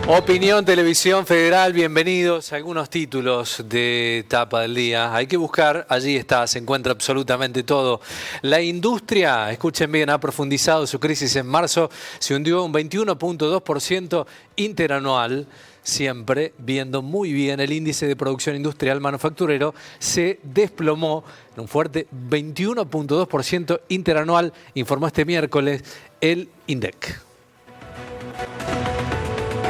Opinión Televisión Federal, bienvenidos a algunos títulos de tapa del día. Hay que buscar, allí está, se encuentra absolutamente todo. La industria, escuchen bien, ha profundizado su crisis en marzo, se hundió un 21.2% interanual. Siempre viendo muy bien el índice de producción industrial manufacturero, se desplomó en un fuerte 21.2% interanual, informó este miércoles el INDEC.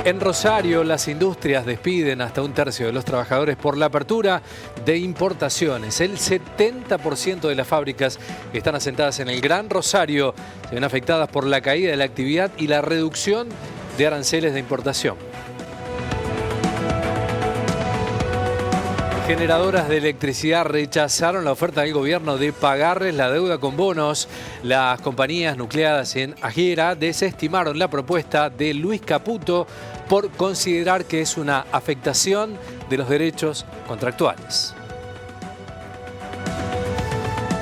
En Rosario, las industrias despiden hasta un tercio de los trabajadores por la apertura de importaciones. El 70% de las fábricas que están asentadas en el Gran Rosario se ven afectadas por la caída de la actividad y la reducción de aranceles de importación. Generadoras de electricidad rechazaron la oferta del gobierno de pagarles la deuda con bonos. Las compañías nucleadas en Ajera desestimaron la propuesta de Luis Caputo por considerar que es una afectación de los derechos contractuales.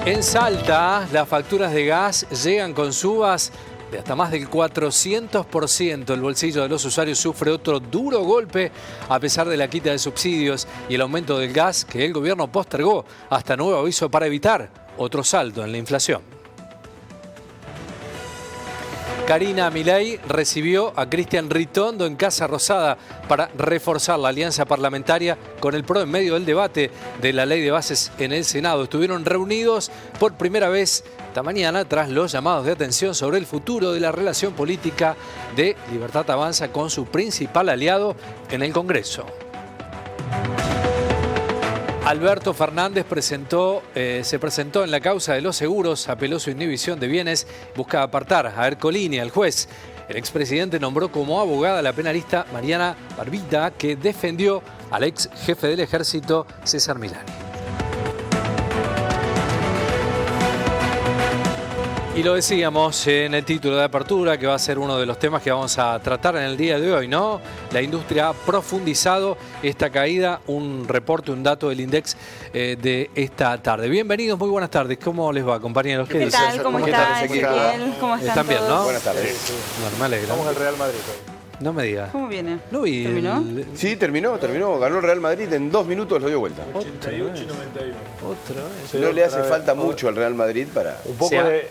En Salta, las facturas de gas llegan con subas de hasta más del 400%. El bolsillo de los usuarios sufre otro duro golpe a pesar de la quita de subsidios y el aumento del gas que el gobierno postergó hasta nuevo aviso para evitar otro salto en la inflación. Karina Milei recibió a Cristian Ritondo en Casa Rosada para reforzar la alianza parlamentaria con el PRO en medio del debate de la ley de bases en el Senado. Estuvieron reunidos por primera vez esta mañana tras los llamados de atención sobre el futuro de la relación política de Libertad Avanza con su principal aliado en el Congreso. Alberto Fernández se presentó en la causa de los seguros, apeló su inhibición de bienes, busca apartar a Ercolini, al juez. El expresidente nombró como abogada a la penalista Mariana Barbita, que defendió al ex jefe del ejército César Milani. Y lo decíamos en el título de apertura, que va a ser uno de los temas que vamos a tratar en el día de hoy, ¿no? La industria ha profundizado esta caída, un reporte, un dato del INDEC de esta tarde. Bienvenidos, muy buenas tardes. ¿Cómo les va, compañeros? ¿Qué tal? ¿Cómo está, Ezequiel? ¿Cómo están bien, todos? ¿no? Buenas tardes. Sí. Bueno, me alegro. Vamos al Real Madrid. No me digas. ¿Cómo viene? No vi. ¿Terminó? Sí, terminó. Ganó el Real Madrid, en 2 minutos lo dio vuelta. 88 y 91. Otra vez. No le hace falta mucho al Real Madrid para...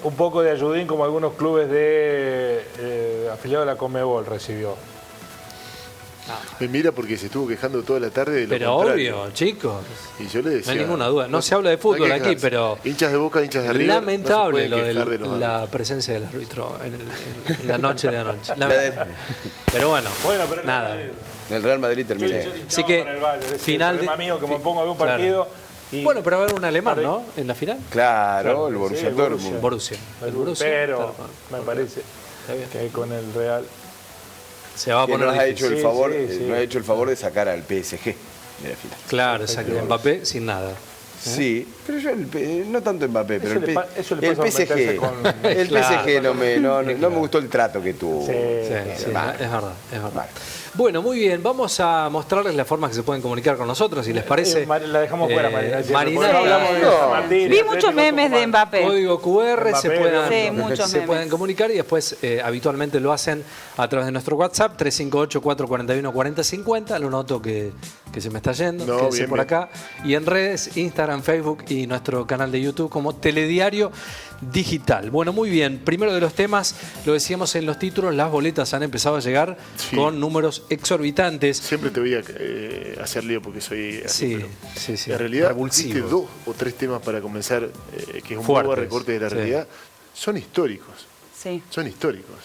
Un poco de ayudín como algunos clubes de afiliados de la Conmebol recibió. Me mira porque se estuvo quejando toda la tarde de lo Pero contrario. obvio, chicos. Y yo le decía... No hay ninguna duda. No se habla de fútbol no hay que aquí, quejarse. pero... Hinchas de Boca, hinchas de River. Lamentable no se pueden lo quejar de de los la presencia del árbitro en la noche de anoche. Pero bueno, pero nada. El Real Madrid termina. Así que, final de... mío que me pongo a ver un Claro. partido. Y Bueno, pero va a haber un alemán, ¿no? En la final. Claro, el Borussia el Dortmund. Borussia. El Borussia. pero me Está parece bien. que con el Real. Se va a Que poner nos ha difícil. hecho el favor, sí. nos ha hecho el favor de sacar al PSG de la final. Claro, exacto. Mbappé sin nada. Sí, pero yo no tanto Mbappé, pero Eso le el pasa por meterse PSG. con- El Claro. PSG no me gustó el trato que tuvo. Sí, es verdad, es verdad. Bueno, muy bien, vamos a mostrarles las formas que se pueden comunicar con nosotros, si les parece. La dejamos fuera, Marina. Marina, Porque no hablamos de San Martín, Vi Atlético muchos memes de Tucumán. Mbappé. Código QR Mbappé, sí, muchos se memes. pueden comunicar y después habitualmente lo hacen a través de nuestro WhatsApp 358-441-4050. Lo noto que se me está yendo, No, quédese bien, por bien. acá. Y en redes, Instagram, Facebook y nuestro canal de YouTube como Telediario Digital. Bueno, muy bien. Primero de los temas, lo decíamos en los títulos, las boletas han empezado a llegar Sí. con números exorbitantes. Siempre te voy a hacer lío porque soy así. Sí, pero sí. en realidad, Revulsivo. viste 2 o 3 temas para comenzar, que es un Fuertes, poco recorte de la sí. realidad, son históricos. Sí. Son históricos.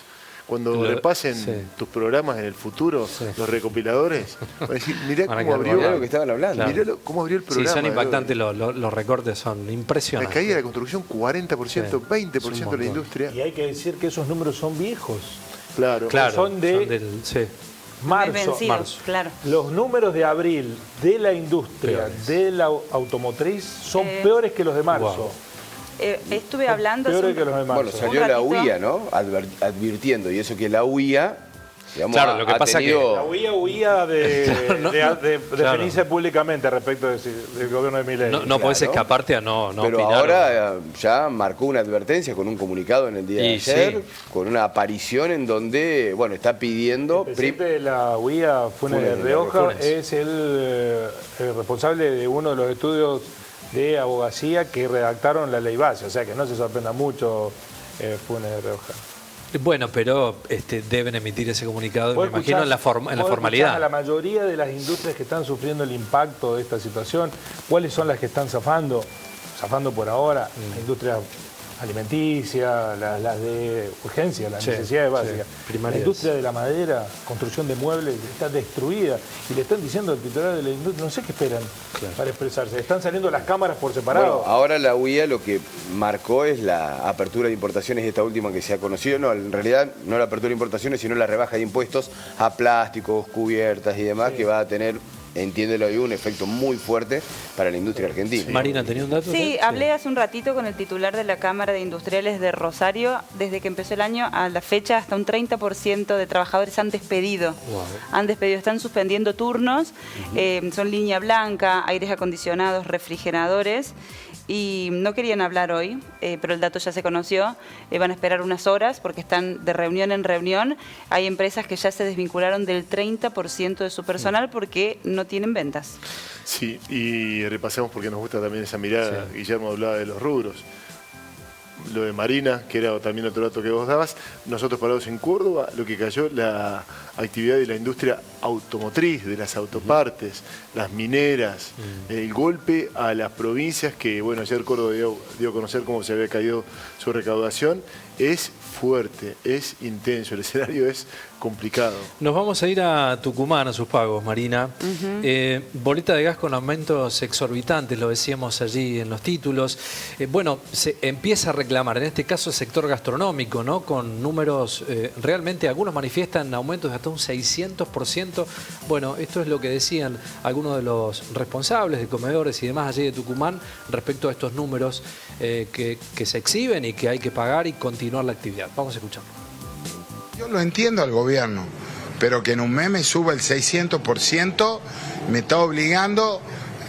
Cuando Lo- repasen sí. tus programas en el futuro, Sí. los recopiladores, van a decir, mirá Van a cómo quedar abrió, Mirá lo que estaban hablando. Claro. mirá cómo abrió el Sí, programa. son impactantes ¿no? los recortes, son La impresionantes. caída de la construcción, 40%, Sí. 20% Es un de la montón. industria. Y hay que decir que esos números son viejos. Claro. Claro, son de- sí. Marzo. Vencidos, marzo. claro. Los números de abril de la industria, Peores. de la automotriz, son Eh, peores que los de marzo. Wow. Estuve hablando... Peores hace que los de marzo. Bueno, salió la ratito. UIA, ¿no? Advirtiendo, y eso que la UIA Digamos, Claro, lo que pasa tenido... La UIA huía de definirse públicamente respecto del gobierno de Milei. No podés escaparte a no Pero opinar. ahora ya marcó una advertencia con un comunicado en el día de Y ayer, sí. con una aparición en donde, bueno, está pidiendo... El presidente de la UIA, Funes de Rioja, Funes. es el responsable de uno de los estudios de abogacía que redactaron la ley base, o sea que no se sorprenda mucho Funes de Rioja. Bueno, pero deben emitir ese comunicado, me Vos imagino, en la vos escuchás formalidad. a la mayoría de las industrias que están sufriendo el impacto de esta situación, ¿cuáles son las que están zafando? Zafando por ahora, la industria alimenticia, las de urgencia, las Sí, necesidades básicas. sí, primarias. La industria de la madera, construcción de muebles, está destruida. Y le están diciendo al titular de la industria, no sé qué esperan para expresarse. Están saliendo las cámaras por separado. Bueno, ahora la UIA lo que marcó es la apertura de importaciones, esta última que se ha conocido. No, en realidad no la apertura de importaciones, sino la rebaja de impuestos a plásticos, cubiertas y demás, que va a tener, entiéndelo ahí, un efecto muy fuerte para la industria argentina. Marina, ¿tenía un dato? Sí, hablé hace un ratito con el titular de la Cámara de Industriales de Rosario. Desde que empezó el año a la fecha, hasta un 30% de trabajadores han despedido. Wow. Han despedido, están suspendiendo turnos. Son línea blanca, aires acondicionados, refrigeradores. Y no querían hablar hoy, pero el dato ya se conoció. Van a esperar unas horas porque están de reunión en reunión. Hay empresas que ya se desvincularon del 30% de su personal porque no tienen ventas. Sí, y repasamos porque nos gusta también esa mirada. Sí. Guillermo hablaba de los rubros. Lo de Marina, que era también otro dato que vos dabas. Nosotros parados en Córdoba, lo que cayó, la actividad de la industria automotriz, de las autopartes, las mineras, el golpe a las provincias que, bueno, ayer Córdoba dio a conocer cómo se había caído su recaudación, es fuerte, es intenso, el escenario es complicado. Nos vamos a ir a Tucumán a sus pagos, Marina. Boleta de gas con aumentos exorbitantes, lo decíamos allí en los títulos. Bueno, se empieza a reclamar, en este caso el sector gastronómico, ¿no? Con números, realmente algunos manifiestan aumentos de hasta un 600%. Bueno, esto es lo que decían algunos de los responsables de comedores y demás allí de Tucumán respecto a estos números que se exhiben y que hay que pagar y continuar la actividad. Vamos a escucharlo. Yo lo entiendo al gobierno, pero que en un mes me suba el 600% me está obligando,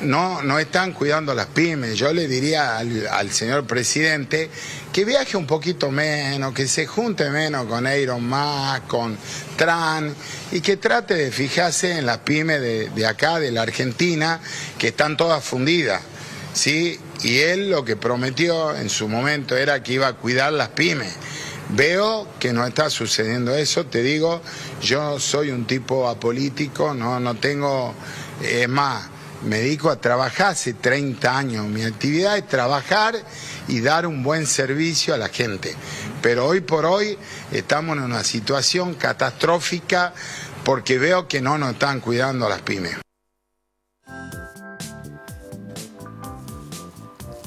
no están cuidando las pymes. Yo le diría al señor presidente que viaje un poquito menos, que se junte menos con Elon Musk, con Trump, y que trate de fijarse en las pymes de acá, de la Argentina, que están todas fundidas, ¿sí? Y él lo que prometió en su momento era que iba a cuidar las pymes. Veo que no está sucediendo eso, te digo, yo soy un tipo apolítico, no tengo, es más, me dedico a trabajar hace 30 años, mi actividad es trabajar y dar un buen servicio a la gente, pero hoy por hoy estamos en una situación catastrófica porque veo que no nos están cuidando a las pymes.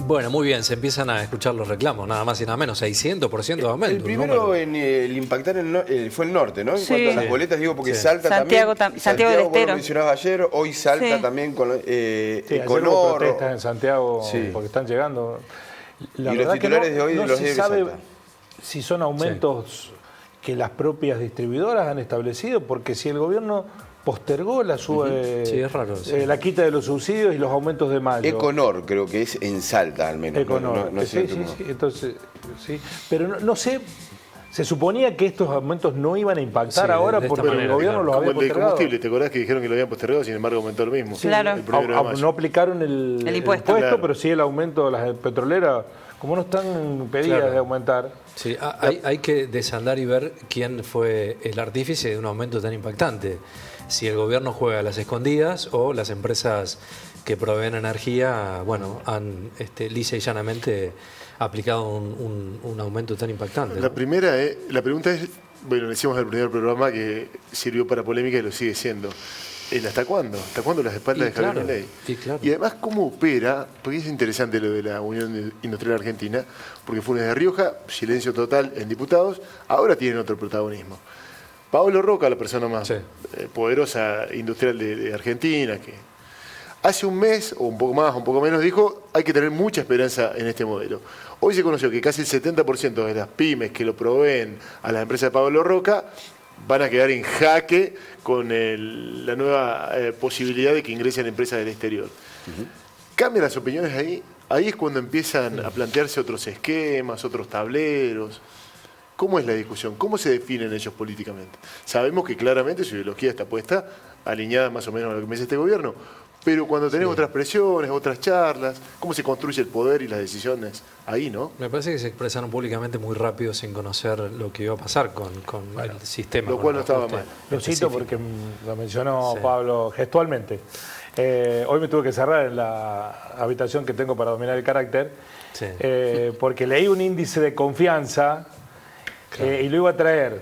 Bueno, muy bien, se empiezan a escuchar los reclamos, nada más y nada menos, 600% de aumento. El primero en el impactar fue el norte, ¿no? En Sí. cuanto a las boletas, digo, porque Sí. Salta Santiago también. Santiago del vos lo Estero. mencionabas ayer, hoy Salta Sí. también con Sí, ayer con hubo oro. protestas en Santiago Sí. porque están llegando. La Y los verdad que titulares de hoy no los se diarios sabe Salta. si son aumentos que las propias distribuidoras han establecido, porque si el gobierno postergó la suba Sí, es raro, sí. la quita de los subsidios y los aumentos de mayo. Econor, creo que es en Salta al menos. Econor. No sé en sí, Tucumán. sí, entonces, sí. Pero no sé, se suponía que estos aumentos no iban a impactar Sí, ahora de esta porque manera, el gobierno claro. los Como había el de postergado. combustible, ¿te acordás que dijeron que lo habían postergado, sin embargo aumentó lo mismo? Sí. Claro. El 1 de mayo. No aplicaron el impuesto. impuesto, pero sí el aumento de las petroleras, como no están pedidas Claro. de aumentar. Sí, hay que desandar y ver quién fue el artífice de un aumento tan impactante. Si el gobierno juega a las escondidas o las empresas que proveen energía, bueno, han lisa y llanamente aplicado un aumento tan impactante, ¿no? La pregunta es, bueno, le decíamos en el primer programa que sirvió para polémica y lo sigue siendo. ¿Hasta cuándo? ¿Hasta cuándo las espaldas de Javier Milei? Claro. Y además, ¿cómo opera? Porque es interesante lo de la Unión Industrial Argentina, porque Funes de Rioja, silencio total en diputados, ahora tienen otro protagonismo. Pablo Roca, la persona más Sí. poderosa industrial de Argentina, que hace un mes, o un poco más, un poco menos, dijo hay que tener mucha esperanza en este modelo. Hoy se conoció que casi el 70% de las pymes que lo proveen a las empresas de Pablo Roca van a quedar en jaque con la nueva posibilidad de que ingresen empresas del exterior. ¿Cambian las opiniones ahí? Ahí es cuando empiezan a plantearse otros esquemas, otros tableros. ¿Cómo es la discusión? ¿Cómo se definen ellos políticamente? Sabemos que claramente su ideología está puesta alineada más o menos a lo que me dice este gobierno, pero cuando tenés otras presiones, otras charlas, ¿cómo se construye el poder y las decisiones ahí, no? Me parece que se expresaron públicamente muy rápido sin conocer lo que iba a pasar con el sistema. Lo cual no estaba mal. Lo cito porque lo mencionó Pablo gestualmente. Hoy me tuve que cerrar en la habitación que tengo para dominar el carácter, porque leí un índice de confianza y lo iba a traer.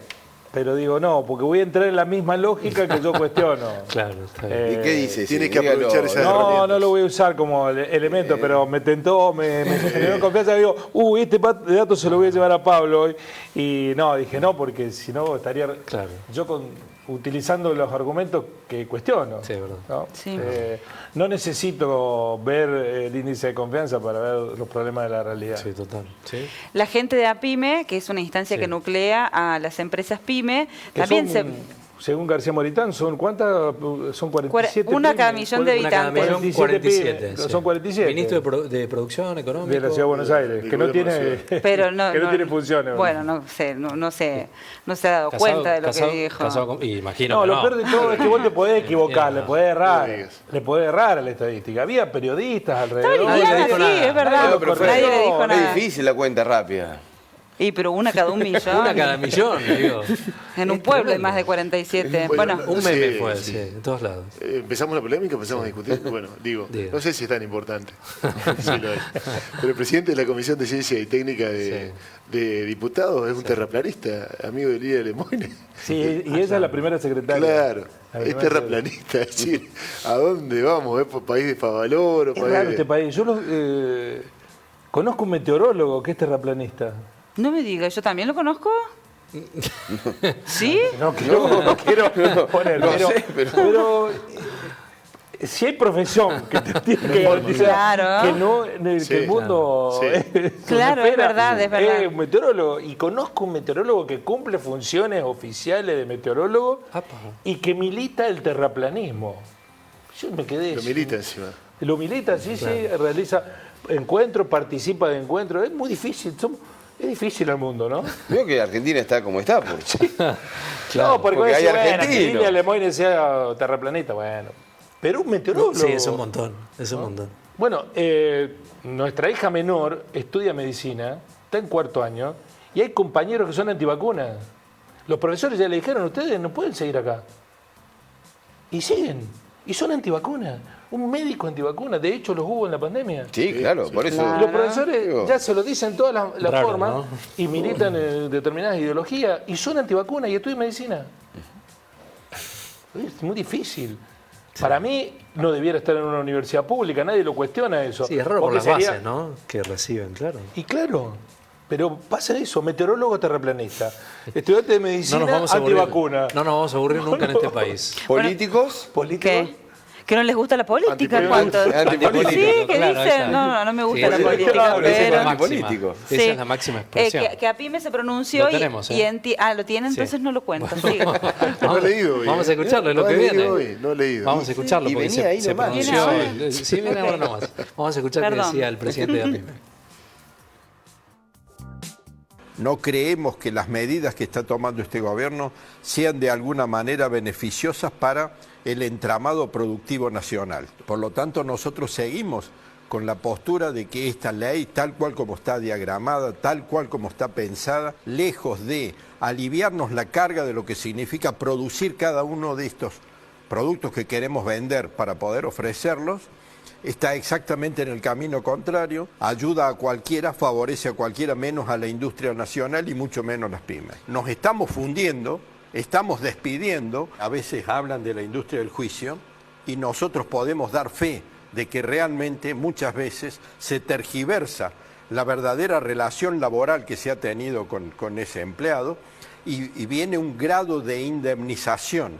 Pero digo, no, porque voy a entrar en la misma lógica que yo cuestiono. Claro, está bien. ¿Y qué dice? Tiene que aprovechar esa herramienta. No lo voy a usar como elemento, pero me tentó, me generó confianza. Digo, este dato se lo voy a llevar a Pablo hoy. Y no, dije no, porque si no estaría yo utilizando los argumentos que cuestiono. Sí, verdad. ¿No? Sí. No necesito ver el índice de confianza para ver los problemas de la realidad. Sí, total. ¿Sí? La gente de APYME, que es una instancia que nuclea a las empresas PYME, Que también son, según García Moritán, ¿son cuántas? Son 47 una cada pymes. millón de Una cada habitantes. millón, 47. pymes. Son 47. Ministro de Producción Económica. De la Ciudad de Buenos Aires, que no tiene, Pero no, que no tiene funciones. Bueno, no sé, no se ha dado cuenta de lo que dijo. Imagino No, que lo peor de todo es que vos te podés equivocar, le podés errar. No digas. Le podés errar a la estadística. Había periodistas alrededor. Está Nadie le alineada, dijo sí, nada. es verdad. pero Nadie le dijo Es nada. difícil la cuenta rápida. Y pero una cada un millón. Una cada millón, digo. En un pueblo hay más de 47. Bueno, Bueno, Un meme Sí, fue, sí. en todos lados. Empezamos la polémica, empezamos a discutir. Bueno, digo, Diga. no sé si es tan importante. Sí lo es. Pero el presidente de la Comisión de Ciencia y Técnica de Diputados es un terraplanista, amigo de Lidia Lemoyne. Sí, y ella es la primera secretaria. Claro, La es primera terraplanista. Es decir, ¿a dónde vamos? ¿Es por país de Favaloro? Es raro este país. Yo conozco un meteorólogo que es terraplanista. no me digas, ¿yo también lo conozco? ¿Sí? No quiero poner, pero si hay profesión que te tiene que garantizar Claro. que el mundo Claro, es verdad, es verdad. un meteorólogo, y conozco un meteorólogo que cumple funciones oficiales de meteorólogo y que milita el terraplanismo. Yo me quedé. Lo milita encima. Lo milita, sí, realiza encuentros, participa de encuentros. Es muy difícil. Es difícil el mundo, ¿no? Veo que Argentina está como está. Porque... No, porque hay que argentinos. Lidia Lemoyne sea terraplanista, bueno. Pero un meteorólogo. Sí, es un montón. Es un montón. Bueno, nuestra hija menor estudia medicina, está en 4º año, y hay compañeros que son antivacunas. Los profesores ya le dijeron, ustedes no pueden seguir acá. Y siguen, y son antivacunas. Un médico antivacuna, de hecho los hubo en la pandemia. Sí, claro, por eso. Y los profesores ya se lo dicen todas las Raro, formas, ¿no? y militan en determinadas ideologías, y son antivacunas y estudian medicina. Es muy difícil. Para mí no debiera estar en una universidad pública, nadie lo cuestiona eso. Sí, es raro por Porque las sería- bases, ¿no? Que reciben, claro. Y claro, pero pasa eso, meteorólogo terraplanista, estudiante de medicina antivacuna. No nos vamos a aburrir nunca en este país. ¿Políticos? ¿Qué? ¿Que no les gusta la política? Antipolítico. ¿Cuántos? Antipolítico, Sí, que claro, dicen, esa. no me gusta Sí, la sí, política, claro, esa es pero... la máxima. Político. Esa Sí. es la máxima expresión. Que APYME se pronunció Lo tenemos, y lo tienen, Sí. entonces no lo cuentan. Sigue. No he leído hoy. Vamos a escucharlo, es lo No que he leído viene. hoy, no he leído. Vamos a escucharlo Y porque venía ahí se nomás. pronunció. ¿Viene Sí, viene ahora nomás. Vamos a escuchar qué Perdón. decía el presidente de APYME. No creemos que las medidas que está tomando este gobierno sean de alguna manera beneficiosas para el entramado productivo nacional. Por lo tanto, nosotros seguimos con la postura de que esta ley, tal cual como está diagramada, tal cual como está pensada, lejos de aliviarnos la carga de lo que significa producir cada uno de estos productos que queremos vender para poder ofrecerlos, está exactamente en el camino contrario, ayuda a cualquiera, favorece a cualquiera, menos a la industria nacional y mucho menos las pymes. Nos estamos fundiendo, estamos despidiendo, a veces hablan de la industria del juicio y nosotros podemos dar fe de que realmente muchas veces se tergiversa la verdadera relación laboral que se ha tenido con ese empleado y viene un grado de indemnización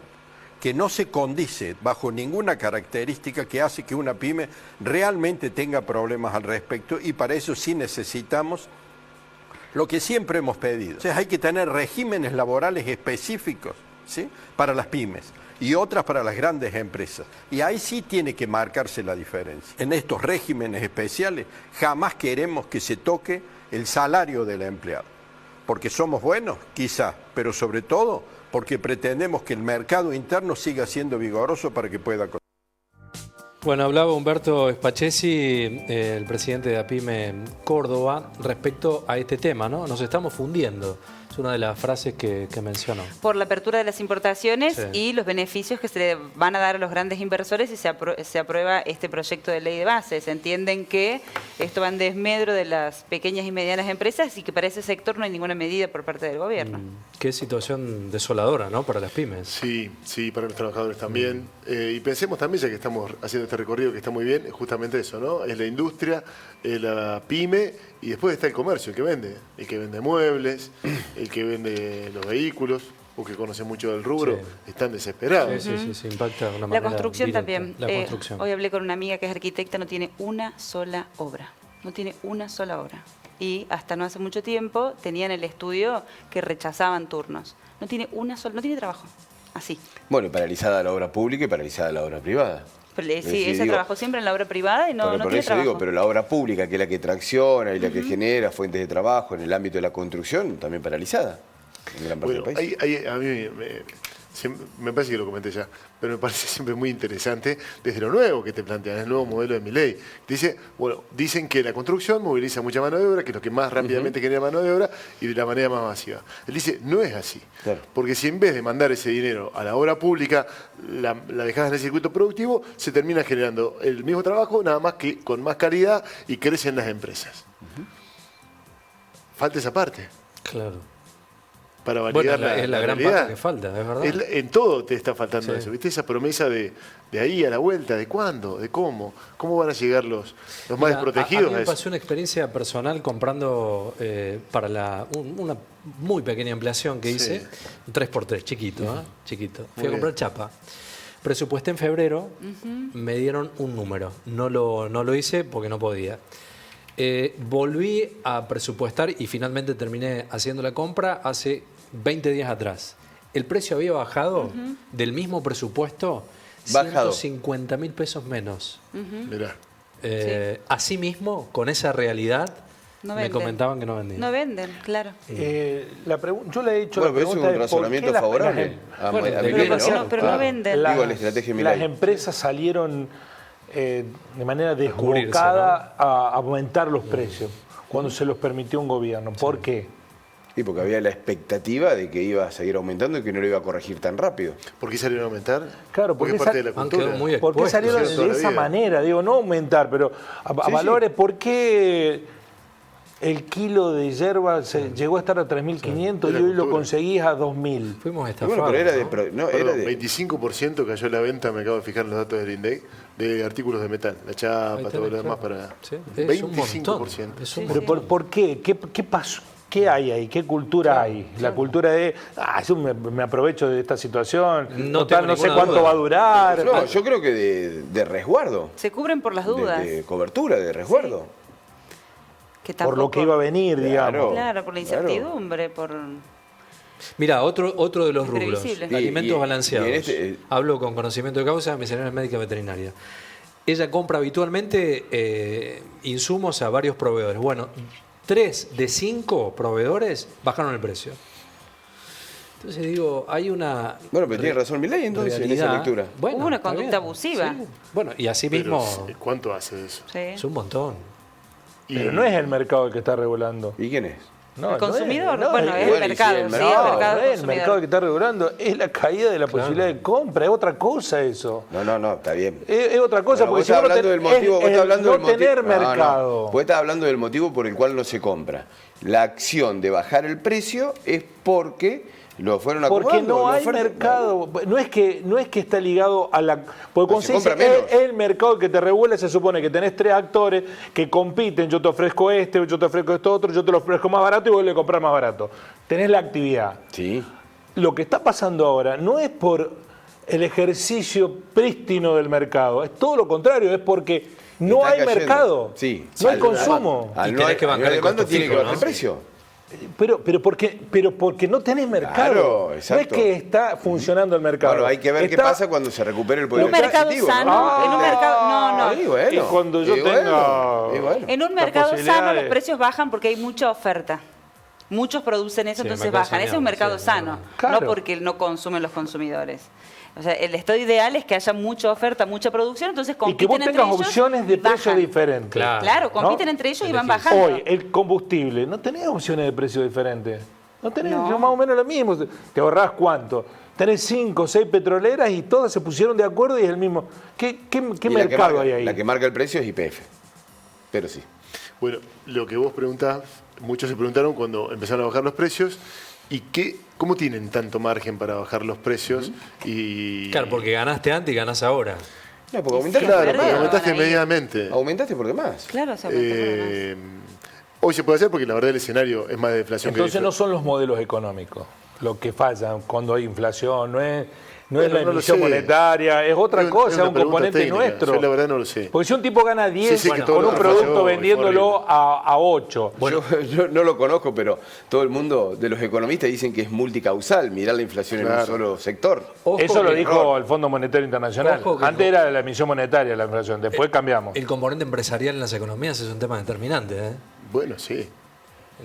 que no se condice bajo ninguna característica que hace que una pyme realmente tenga problemas al respecto, y para eso sí necesitamos lo que siempre hemos pedido. O sea, hay que tener regímenes laborales específicos ¿sí? Para las pymes y otras para las grandes empresas. Y ahí sí tiene que marcarse la diferencia. En estos regímenes especiales jamás queremos que se toque el salario del empleado. Porque somos buenos, quizás, pero sobre todo porque pretendemos que el mercado interno siga siendo vigoroso para que pueda... Bueno, hablaba Humberto Spachesi, el presidente de APYME Córdoba, respecto a este tema, ¿no? Nos estamos fundiendo. Es una de las frases que mencionó. Por la apertura de las importaciones Sí. y los beneficios que se le van a dar a los grandes inversores si se aprueba este proyecto de ley de base. Se entienden que esto va en desmedro de las pequeñas y medianas empresas y que para ese sector no hay ninguna medida por parte del gobierno. Qué situación desoladora, ¿no? Para las pymes. Sí, sí, para los trabajadores también. Y pensemos también, ya que estamos haciendo este recorrido que está muy bien, es justamente eso, ¿no? Es la industria, es la pyme y después está el comercio, el que vende muebles, el que vende los vehículos, o que conoce mucho del rubro, Sí. están desesperados. Sí, impacta de una La manera construcción directa. también. La construcción. Hoy hablé con una amiga que es arquitecta, no tiene una sola obra. No tiene una sola obra. Y hasta no hace mucho tiempo tenían el estudio que rechazaban turnos. No tiene una sola, no tiene trabajo. Así. Bueno, y paralizada la obra pública y paralizada la obra privada. Pero, Es sí, decir, ella digo, trabajó siempre en la obra privada y no por tiene eso trabajo. digo, pero la obra pública, que es la que tracciona y la que genera fuentes de trabajo en el ámbito de la construcción, también paralizada en gran parte Bueno, del país. a mí me parece que lo comenté ya, pero me parece siempre muy interesante desde lo nuevo que te plantean, el nuevo modelo de Milei. Dice, bueno, dicen que la construcción moviliza mucha mano de obra, que es lo que más rápidamente genera mano de obra y de la manera más masiva. Él dice, no es así. Claro. Porque si en vez de mandar ese dinero a la obra pública, la dejas en el circuito productivo, se termina generando el mismo trabajo, nada más que con más calidad y crecen las empresas. Falta esa parte. Claro. Para validar Bueno, es la gran realidad. parte que falta, es verdad. En todo te está faltando Sí. eso, ¿viste? Esa promesa de ahí a la vuelta, de cuándo, de cómo van a llegar los más Mira, desprotegidos a mí a me eso. pasó una experiencia personal comprando para una muy pequeña ampliación que Sí. hice, un 3x3, chiquito, ¿eh? Chiquito. Fui Muy a comprar bien. chapa. Presupuesté en febrero, me dieron un número. No lo hice porque no podía. Volví a presupuestar y finalmente terminé haciendo la compra hace 20 días atrás. El precio había bajado del mismo presupuesto, Bajado. 150.000 pesos menos. Mirá. Asimismo, con esa realidad, No me venden. comentaban que no vendían. No venden, claro. Yo le he hecho Bueno, la pero eso es pregunta un de por razonamiento qué favorable a Bueno, a pero Milei, porque no- pero no venden. Digo, la estrategia de las Milei. empresas salieron de manera cubrirse, desbocada a aumentar los precios cuando se los permitió un gobierno. ¿Por qué? Sí, porque había la expectativa de que iba a seguir aumentando y que no lo iba a corregir tan rápido. ¿Por qué salieron a aumentar? Claro, porque es porque parte de la Han cultura. quedado muy ¿Por qué expuestos. salieron Sí, toda de la esa vida. manera? Digo, no aumentar, pero a Sí, valores. ¿Por qué el kilo de hierba llegó a estar a 3.500 y Era hoy lo cultura. conseguís a 2.000? Fuimos Y estafados. bueno, pero era de... ¿no? pro- no, Perdón, era de 25% cayó la venta, me acabo de fijar en los datos del INDEC, de artículos de metal, la Ahí chapa, tenés, todo lo demás claro. para... Sí, es un 25%. montón. Es un Pero ¿por qué? ¿Qué pasó? ¿Qué hay ahí? ¿Qué cultura hay? La cultura de, yo me aprovecho de esta situación, No total, tengo no sé ninguna cuánto duda. va a durar. No, yo creo que de resguardo. Se cubren por las dudas. De cobertura, de resguardo. Que Por lo que tampoco- iba a venir, Claro. digamos. Claro, por la Claro. incertidumbre, por... Mira, otro de los rubros, Imprevisible. alimentos Y balanceados. en este- Hablo con conocimiento de causa, mi señora es médica veterinaria. Ella compra habitualmente insumos a varios proveedores. Bueno, 3 de 5 proveedores bajaron el precio. Entonces digo, hay una... Bueno, pero tiene razón Milei entonces en esa realidad. lectura. Bueno, Hubo una está conducta bien. abusiva. Sí. Bueno, y así Pero, mismo ¿cuánto hace eso? Sí. es un montón. Pero no es el mercado el que está regulando. ¿Y quién es? No, El consumidor, no bueno, es el bueno, y mercado, sí, el sí, el mercado. mercado no es el consumidor. mercado que está regulando, es la caída de la posibilidad de compra, es otra cosa eso. No, está bien. Es otra cosa, Bueno, porque vos si estás vos no hablando ten- del motivo, es vos estás el hablando no del motivo. tener mercado. Vos estás hablando del motivo por el cual no se compra. La acción de bajar el precio es porque lo fueron Porque acomodando. no la hay oferta- no es que está ligado a la... Porque cuando se se dice, compra menos. el mercado que te regula, se supone que tenés 3 actores que compiten, yo te ofrezco este, yo te ofrezco esto otro, yo te lo ofrezco más barato y vos le comprás más barato. Tenés la actividad. Sí. Lo que está pasando ahora no es por el ejercicio prístino del mercado, es todo lo contrario, es porque no Está hay cayendo. mercado, Sí. no hay Al- consumo. Al Y no tenés hay- que bancar al no el hay demanda costo tiene que fijo, bajar ¿no? el precio. Pero porque no tenés mercado. Claro, no exacto. es que está funcionando el mercado. Bueno, hay que ver qué pasa cuando se recupere el poder Un mercado adquisitivo, sano, en un mercado... No. Y bueno, y cuando yo tenga... bueno. En un La mercado posibilidad sano de- los precios bajan porque hay mucha oferta. Muchos producen eso, Sí, entonces mercado bajan. Ese es un saneado, mercado sí, sano, claro. no porque no consumen los consumidores. O sea, el estado ideal es que haya mucha oferta, mucha producción, entonces Y compiten que vos entre tengas ellos opciones de y bajan. precios diferentes. Claro, compiten ¿no? entre ellos y van bajando. Hoy, el combustible, no tenés opciones de precios diferentes. No tenés, No. es más o menos lo mismo. ¿Te ahorrás cuánto? Tenés 5 o 6 petroleras y todas se pusieron de acuerdo y es el mismo. ¿Qué Y mercado la que hay ahí? La que marca el precio es YPF. Pero sí. Bueno, lo que vos preguntás, muchos se preguntaron cuando empezaron a bajar los precios, ¿y cómo tienen tanto margen para bajar los precios? Y Claro, porque ganaste antes y ganás ahora. No, porque aumentaste, Claro, Perdón, porque aumentaste ahí. medianamente. aumentaste por demás. Claro, se aumentó por demás. Hoy se puede hacer porque la verdad el escenario es más de deflación Entonces que no son los modelos económicos lo que fallan cuando hay inflación, no es Bueno, la no lo emisión sé. monetaria, es otra Es cosa, una un pregunta componente técnica. nuestro. Yo la verdad no lo sé. Porque si un tipo gana 10 Sí, sí, que todo con lo un inflación producto es vendiéndolo horrible. a 8. Yo no lo conozco, pero todo el mundo de los economistas dicen que es multicausal, mirar la inflación en un Claro. solo sector. Ojo Eso lo que- dijo el Fondo Monetario Internacional. Ojo que- Antes era la emisión monetaria la inflación, después cambiamos. El componente empresarial en las economías es un tema determinante, ¿eh? Bueno, sí.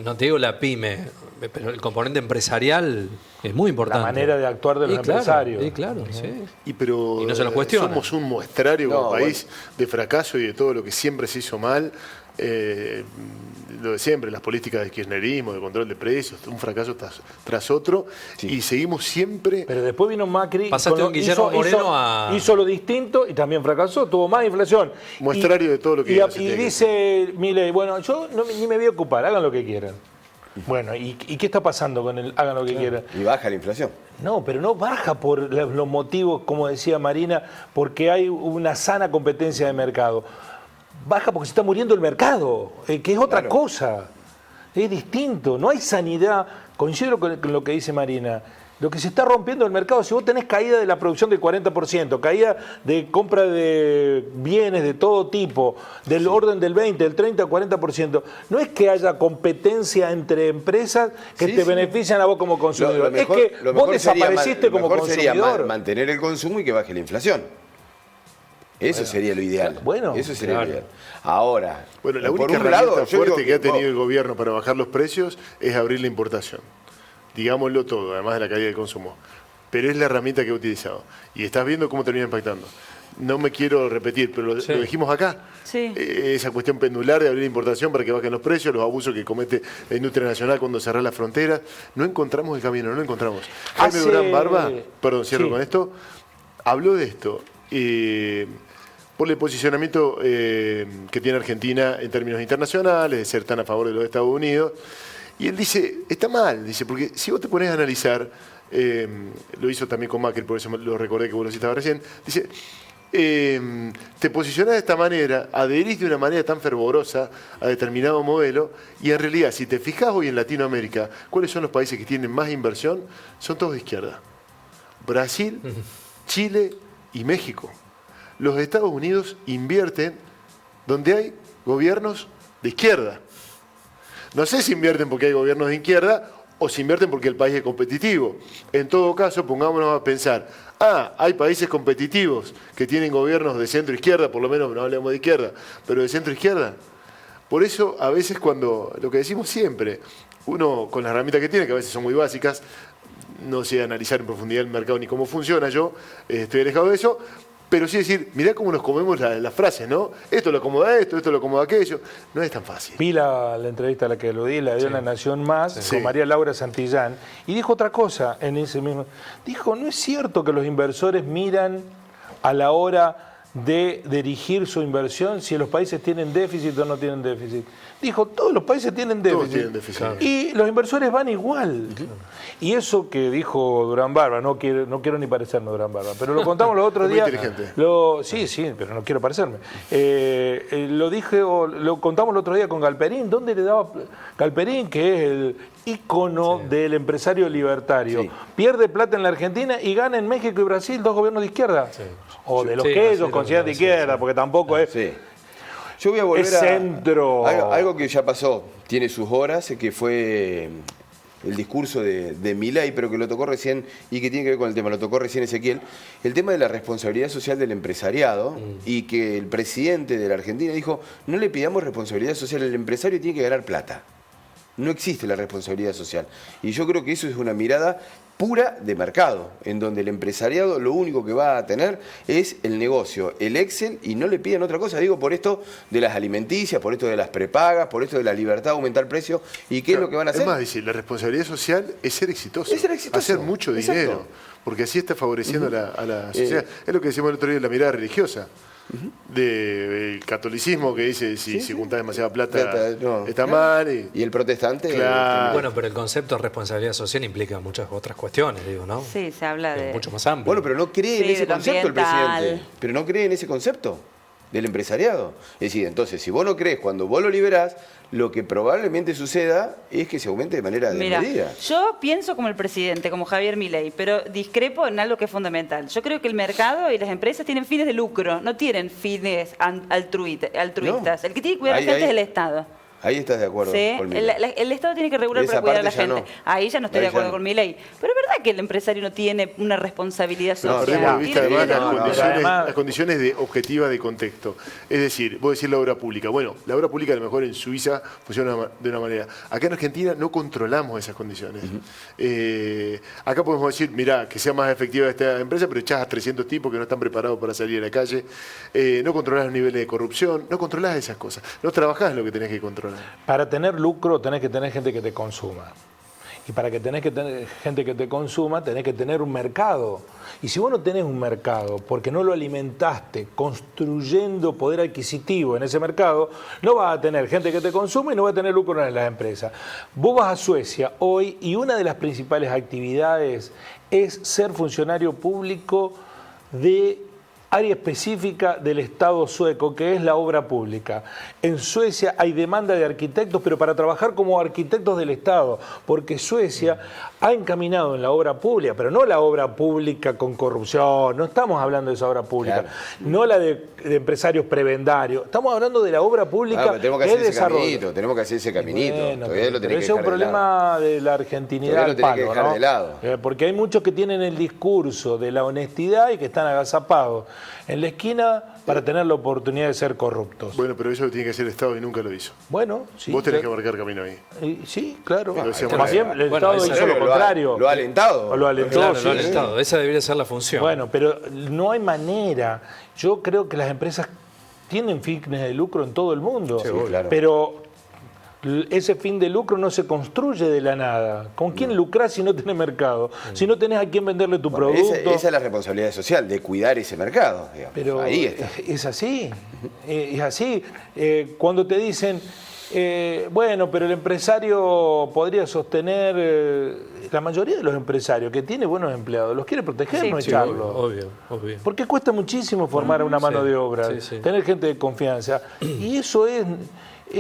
No te digo la pyme, pero el componente empresarial es muy La importante. manera de actuar de los Y claro, empresarios. y claro, sí. Pero Y no se los cuestiona. somos un muestrario como No, país de fracaso y de todo lo que siempre se hizo mal. Lo de siempre, las políticas de kirchnerismo, de control de precios, un fracaso tras otro. Sí. Y seguimos siempre... Pero después vino Macri, Pasaste de un Guillermo Moreno a- hizo lo distinto y también fracasó, tuvo más inflación. Muestrario de todo lo que Y, no se y tiene que dice Milei, bueno, yo ni me voy a ocupar, hagan lo que quieran. Bueno, ¿y qué está pasando con el hagan lo que quieran? Y baja la inflación. No, pero no baja por los motivos, como decía Marina, porque hay una sana competencia de mercado. Baja porque se está muriendo el mercado, que es otra Claro. cosa. Es distinto, no hay sanidad. Coincido con lo que dice Marina. Lo que se está rompiendo el mercado, si vos tenés caída de la producción del 40%, caída de compra de bienes de todo tipo, del orden del 20, del 30 al 40%, no es que haya competencia entre empresas que Sí, te sí. benefician a vos como consumidor. Es que lo vos mejor sería desapareciste como lo mejor sería consumidor. mantener el consumo y que baje la inflación. Eso sería lo ideal. Bueno, eso sería claro. lo ideal. Ahora, Bueno, la por única un lado, herramienta yo fuerte digo que ha tenido el gobierno para bajar los precios es abrir la importación. Digámoslo todo, además de la caída del consumo. Pero es la herramienta que ha utilizado. Y estás viendo cómo termina impactando. No me quiero repetir, pero Sí. lo dijimos acá. Sí. Esa cuestión pendular de abrir la importación para que bajen los precios, los abusos que comete la industria nacional cuando cerrá las fronteras. No encontramos el camino, no lo encontramos. Jaime Hace- Durán Barba, perdón, cierro Sí. con esto, habló de esto. Por el posicionamiento que tiene Argentina en términos internacionales, de ser tan a favor de los Estados Unidos. Y él dice, está mal, dice, porque si vos te pones a analizar, lo hizo también con Macri, por eso lo recordé que vos lo citabas recién, dice, te posicionás de esta manera, adherís de una manera tan fervorosa a determinado modelo, y en realidad, si te fijas hoy en Latinoamérica, ¿cuáles son los países que tienen más inversión? Son todos de izquierda. Brasil, Chile y México. Los Estados Unidos invierten donde hay gobiernos de izquierda. No sé si invierten porque hay gobiernos de izquierda o si invierten porque el país es competitivo. En todo caso, pongámonos a pensar, hay países competitivos que tienen gobiernos de centro-izquierda, por lo menos no hablemos de izquierda, pero de centro-izquierda. Por eso, a veces cuando, lo que decimos siempre, uno con las herramientas que tiene, que a veces son muy básicas, no sé analizar en profundidad el mercado ni cómo funciona, yo estoy alejado de eso, pero sí decir, mirá cómo nos comemos las frases, ¿no? Esto lo acomoda esto lo acomoda aquello. No es tan fácil. Vi la entrevista a la que lo di, la dio en La Nación Más, Sí. con María Laura Santillán, y dijo otra cosa en ese mismo. Dijo, no es cierto que los inversores miran a la hora de dirigir su inversión si los países tienen déficit o no tienen déficit. Dijo, todos los países tienen déficit. Todos tienen déficit. Claro. Y los inversores van igual. Y eso que dijo Durán Barba, no quiero ni parecerme Durán Barba, pero lo contamos los otros Es muy días. inteligente. Sí, pero no quiero parecerme. Lo contamos el otro día con Galperín. ¿Dónde le daba Galperín, que es el ícono del empresario libertario? Sí. Pierde plata en la Argentina y gana en México y Brasil 2 gobiernos de izquierda. O de los Sí, que así ellos lo consideran de considero, izquierda, porque tampoco es... Sí. Yo voy a volver Es centro. algo que ya pasó, tiene sus horas, que fue el discurso de Milei, pero que lo tocó recién y que tiene que ver con el tema, lo tocó recién Ezequiel, el tema de la responsabilidad social del empresariado y que el presidente de la Argentina dijo, no le pidamos responsabilidad social, el empresario tiene que ganar plata. No existe la responsabilidad social. Y yo creo que eso es una mirada pura de mercado, en donde el empresariado lo único que va a tener es el negocio, el Excel, y no le piden otra cosa. Digo, por esto de las alimenticias, por esto de las prepagas, por esto de la libertad de aumentar precios. ¿Y qué es lo que van a hacer? Es más, decir, la responsabilidad social es ser exitoso. Es ser exitoso. Hacer mucho Exacto. dinero. Porque así está favoreciendo a la sociedad. Es lo que decíamos el otro día de la mirada religiosa. Del catolicismo que dice si juntás demasiada plata está mal. Y el protestante... Claro. Bueno, pero el concepto de responsabilidad social implica muchas otras cuestiones, digo, ¿no? Sí, se habla de... mucho más amplio. Bueno, pero no cree en Sí, ese de lo concepto el ambiental. presidente. Pero no cree en ese concepto del empresariado. Es decir, entonces, si vos no crees, cuando vos lo liberás, lo que probablemente suceda es que se aumente de manera Mira, desmedida. yo pienso como el presidente, como Javier Milei, pero discrepo en algo que es fundamental. Yo creo que el mercado y las empresas tienen fines de lucro, no tienen fines altruistas. No. El que tiene que cuidar a la gente es el Estado. Ahí estás de acuerdo ¿Sí? con Milei. El Estado tiene que regular Esa para cuidar a la parte ya gente. no. Ahí ya no estoy Ahí de acuerdo ya no. con Milei. Pero es verdad que el empresario no tiene una responsabilidad No, social. Perdemos de vista Tiene además fines de lucro. las condiciones de objetivas de contexto. Es decir, vos decís la obra pública. Bueno, la obra pública a lo mejor en Suiza funciona de una manera. Acá en Argentina no controlamos esas condiciones. Acá podemos decir, mirá, que sea más efectiva esta empresa, pero echás a 300 tipos que no están preparados para salir a la calle. No controlás los niveles de corrupción, no controlás esas cosas. No trabajás lo que tenés que controlar. Para tener lucro tenés que tener gente que te consuma. Y para que tenés que tener gente que te consuma, tenés que tener un mercado. Y si vos no tenés un mercado, porque no lo alimentaste construyendo poder adquisitivo en ese mercado, no vas a tener gente que te consuma y no vas a tener lucro en las empresas. Vos vas a Suecia hoy y una de las principales actividades es ser funcionario público de área específica del Estado sueco, que es la obra pública. En Suecia hay demanda de arquitectos, pero para trabajar como arquitectos del Estado, porque Suecia ha encaminado en la obra pública, pero no la obra pública con corrupción, no estamos hablando de esa obra pública, Claro. no la de empresarios prebendarios, estamos hablando de la obra pública Pero tenemos que de hacer ese desarrollo. caminito, tenemos que hacer ese caminito. Bueno, Todavía lo pero tenés que ese es un dejar de lado. problema de la argentinidad Todavía lo al tenés que palo, dejar ¿no? de lado. Porque hay muchos que tienen el discurso de la honestidad y que están agazapados en la esquina para tener la oportunidad de ser corruptos. Bueno, pero eso lo tiene que hacer el Estado y nunca lo hizo. Bueno, sí. Vos tenés que marcar camino ahí. Sí, claro. Lo decíamos Más bien, ayer. el Bueno, Estado esa- hizo lo contrario. Lo ha alentado. O lo alentó, Claro, sí. lo han alentado. Esa debería ser la función. Bueno, pero no hay manera. Yo creo que las empresas tienen fines de lucro en todo el mundo. Sí, claro. Pero ese fin de lucro no se construye de la nada. ¿Con quién lucrás si no tenés mercado? Si no tenés a quién venderle tu Bueno, producto. esa es la responsabilidad social, de cuidar ese mercado. Digamos. Pero ahí está. es así. Es así. Cuando te dicen, bueno, pero el empresario podría sostener, la mayoría de los empresarios que tiene buenos empleados, los quiere proteger, Sí. no Sí, echarlos. obvio. Porque cuesta muchísimo formar una mano Sí, de obra, sí. tener gente de confianza. Y eso es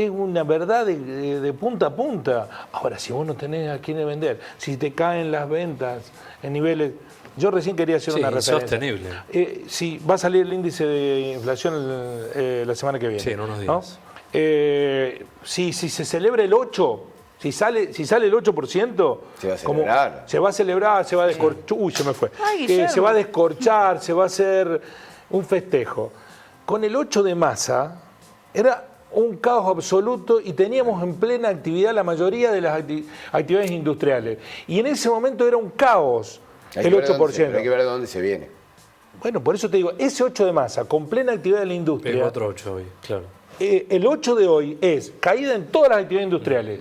una verdad de punta a punta. Ahora, si vos no tenés a quién vender, si te caen las ventas en niveles... Yo recién quería hacer Sí, una referencia. insostenible. Sí, va a salir el índice de inflación la semana que viene. Sí, en unos ¿no? días. Si se celebra el 8%, si sale el 8%, Se va a celebrar. se va a celebrar, se va a descorchar. Uy, se me fue. Ay, Guillermo. Se va a descorchar, se va a hacer un festejo. Con el 8 de masa era un caos absoluto y teníamos en plena actividad la mayoría de las actividades industriales. Y en ese momento era un caos Hay el que ver 8%. pero hay que ver de dónde se viene. Bueno, por eso te digo, ese 8 de masa, con plena actividad de la Es industria, otro 8 hoy, claro. el 8 de hoy es caída en todas las actividades industriales,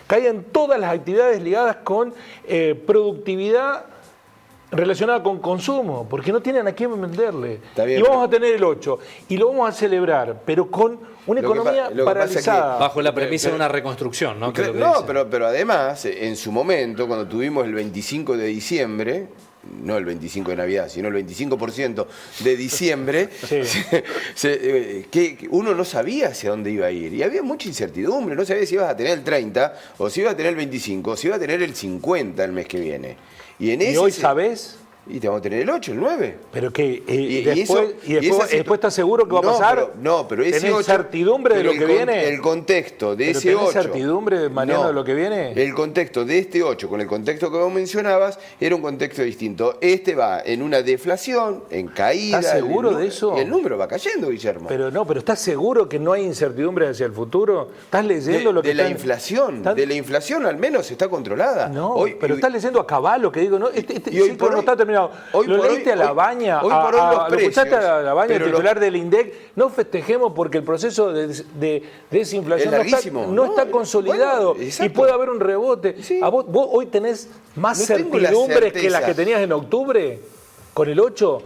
caída en todas las actividades ligadas con productividad relacionada con consumo, porque no tienen a quién venderle. Está bien, Y vamos a tener el 8, y lo vamos a celebrar, pero con una Lo que economía lo que pasa es que- paralizada. Bajo la premisa de una reconstrucción, ¿no? Que es lo que No, dice. pero además, en su momento, cuando tuvimos el 25 de diciembre, no el 25 de Navidad, sino el 25% de diciembre, Sí. que uno no sabía hacia dónde iba a ir. Y había mucha incertidumbre, no sabía si ibas a tener el 30, o si ibas a tener el 25, o si ibas a tener el 50 el mes que viene. Y en ¿Y ese hoy sabés? Y te vamos a tener el 8, el 9. ¿Pero qué? Y Después estás seguro que va a pasar? Pero ese ¿Tenés 8, certidumbre de lo que viene? El contexto de ese 8. ¿Tenés certidumbre, Mariano, de lo que viene? El contexto de este 8, con el contexto que vos mencionabas, era un contexto distinto. Este va en una deflación, en caída. ¿Estás seguro de eso? El número va cayendo, Guillermo. Pero ¿estás seguro que no hay incertidumbre hacia el futuro? ¿Estás leyendo lo que de la inflación? De la inflación al menos está controlada. No, pero estás leyendo a caballo, que digo, no, y hoy por no hoy, está terminado. Lo leíste a Labaña, lo escuchaste a Labaña, el titular del INDEC. No festejemos porque el proceso de desinflación no está consolidado y puede haber un rebote. Sí. ¿Vos hoy tenés más certidumbres que las que tenías en octubre? ¿Con el 8?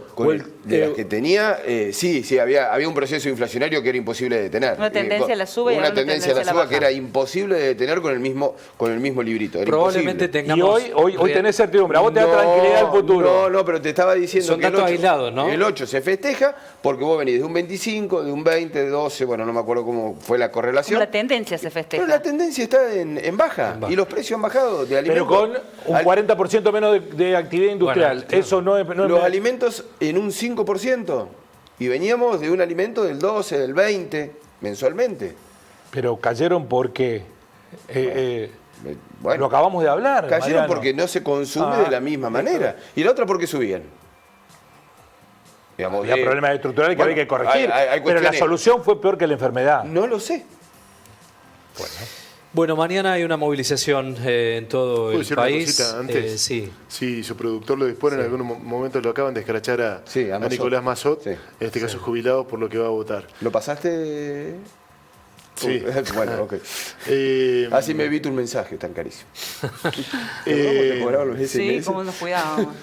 De las que tenía, sí, había un proceso inflacionario que era imposible de detener. Una tendencia a la suba y una ahora tendencia a la suba que era imposible de detener con el mismo librito. Era Probablemente tengamos... Y hoy tenés certidumbre, a vos te da tranquilidad el futuro. No, pero te estaba diciendo son que datos aislados, ¿no? El 8 se festeja porque vos venís de un 25, de un 20, de 12, bueno, no me acuerdo cómo fue la correlación. La tendencia se festeja. Pero la tendencia está en baja y los precios han bajado de alimentos. Pero con un 40% menos de actividad industrial. Bueno, eso no es... Los alimentos en un 5%. Y veníamos de un alimento del 12, del 20, mensualmente. Pero cayeron porque... Bueno, lo acabamos de hablar, cayeron Mariano. porque no se consume de la misma manera. Y la otra porque subían. Digamos, había problemas estructurales que había que corregir. Pero la solución fue peor que la enfermedad. No lo sé. Bueno, mañana hay una movilización en todo el país. Antes, sí. Si su productor lo dispone, en algún momento lo acaban de escrachar a Nicolás Massot, en este caso jubilado, por lo que va a votar. ¿Lo pasaste? Sí. Bueno, ok. Así me evito un mensaje tan carísimo. Sí, cómo nos cuidábamos.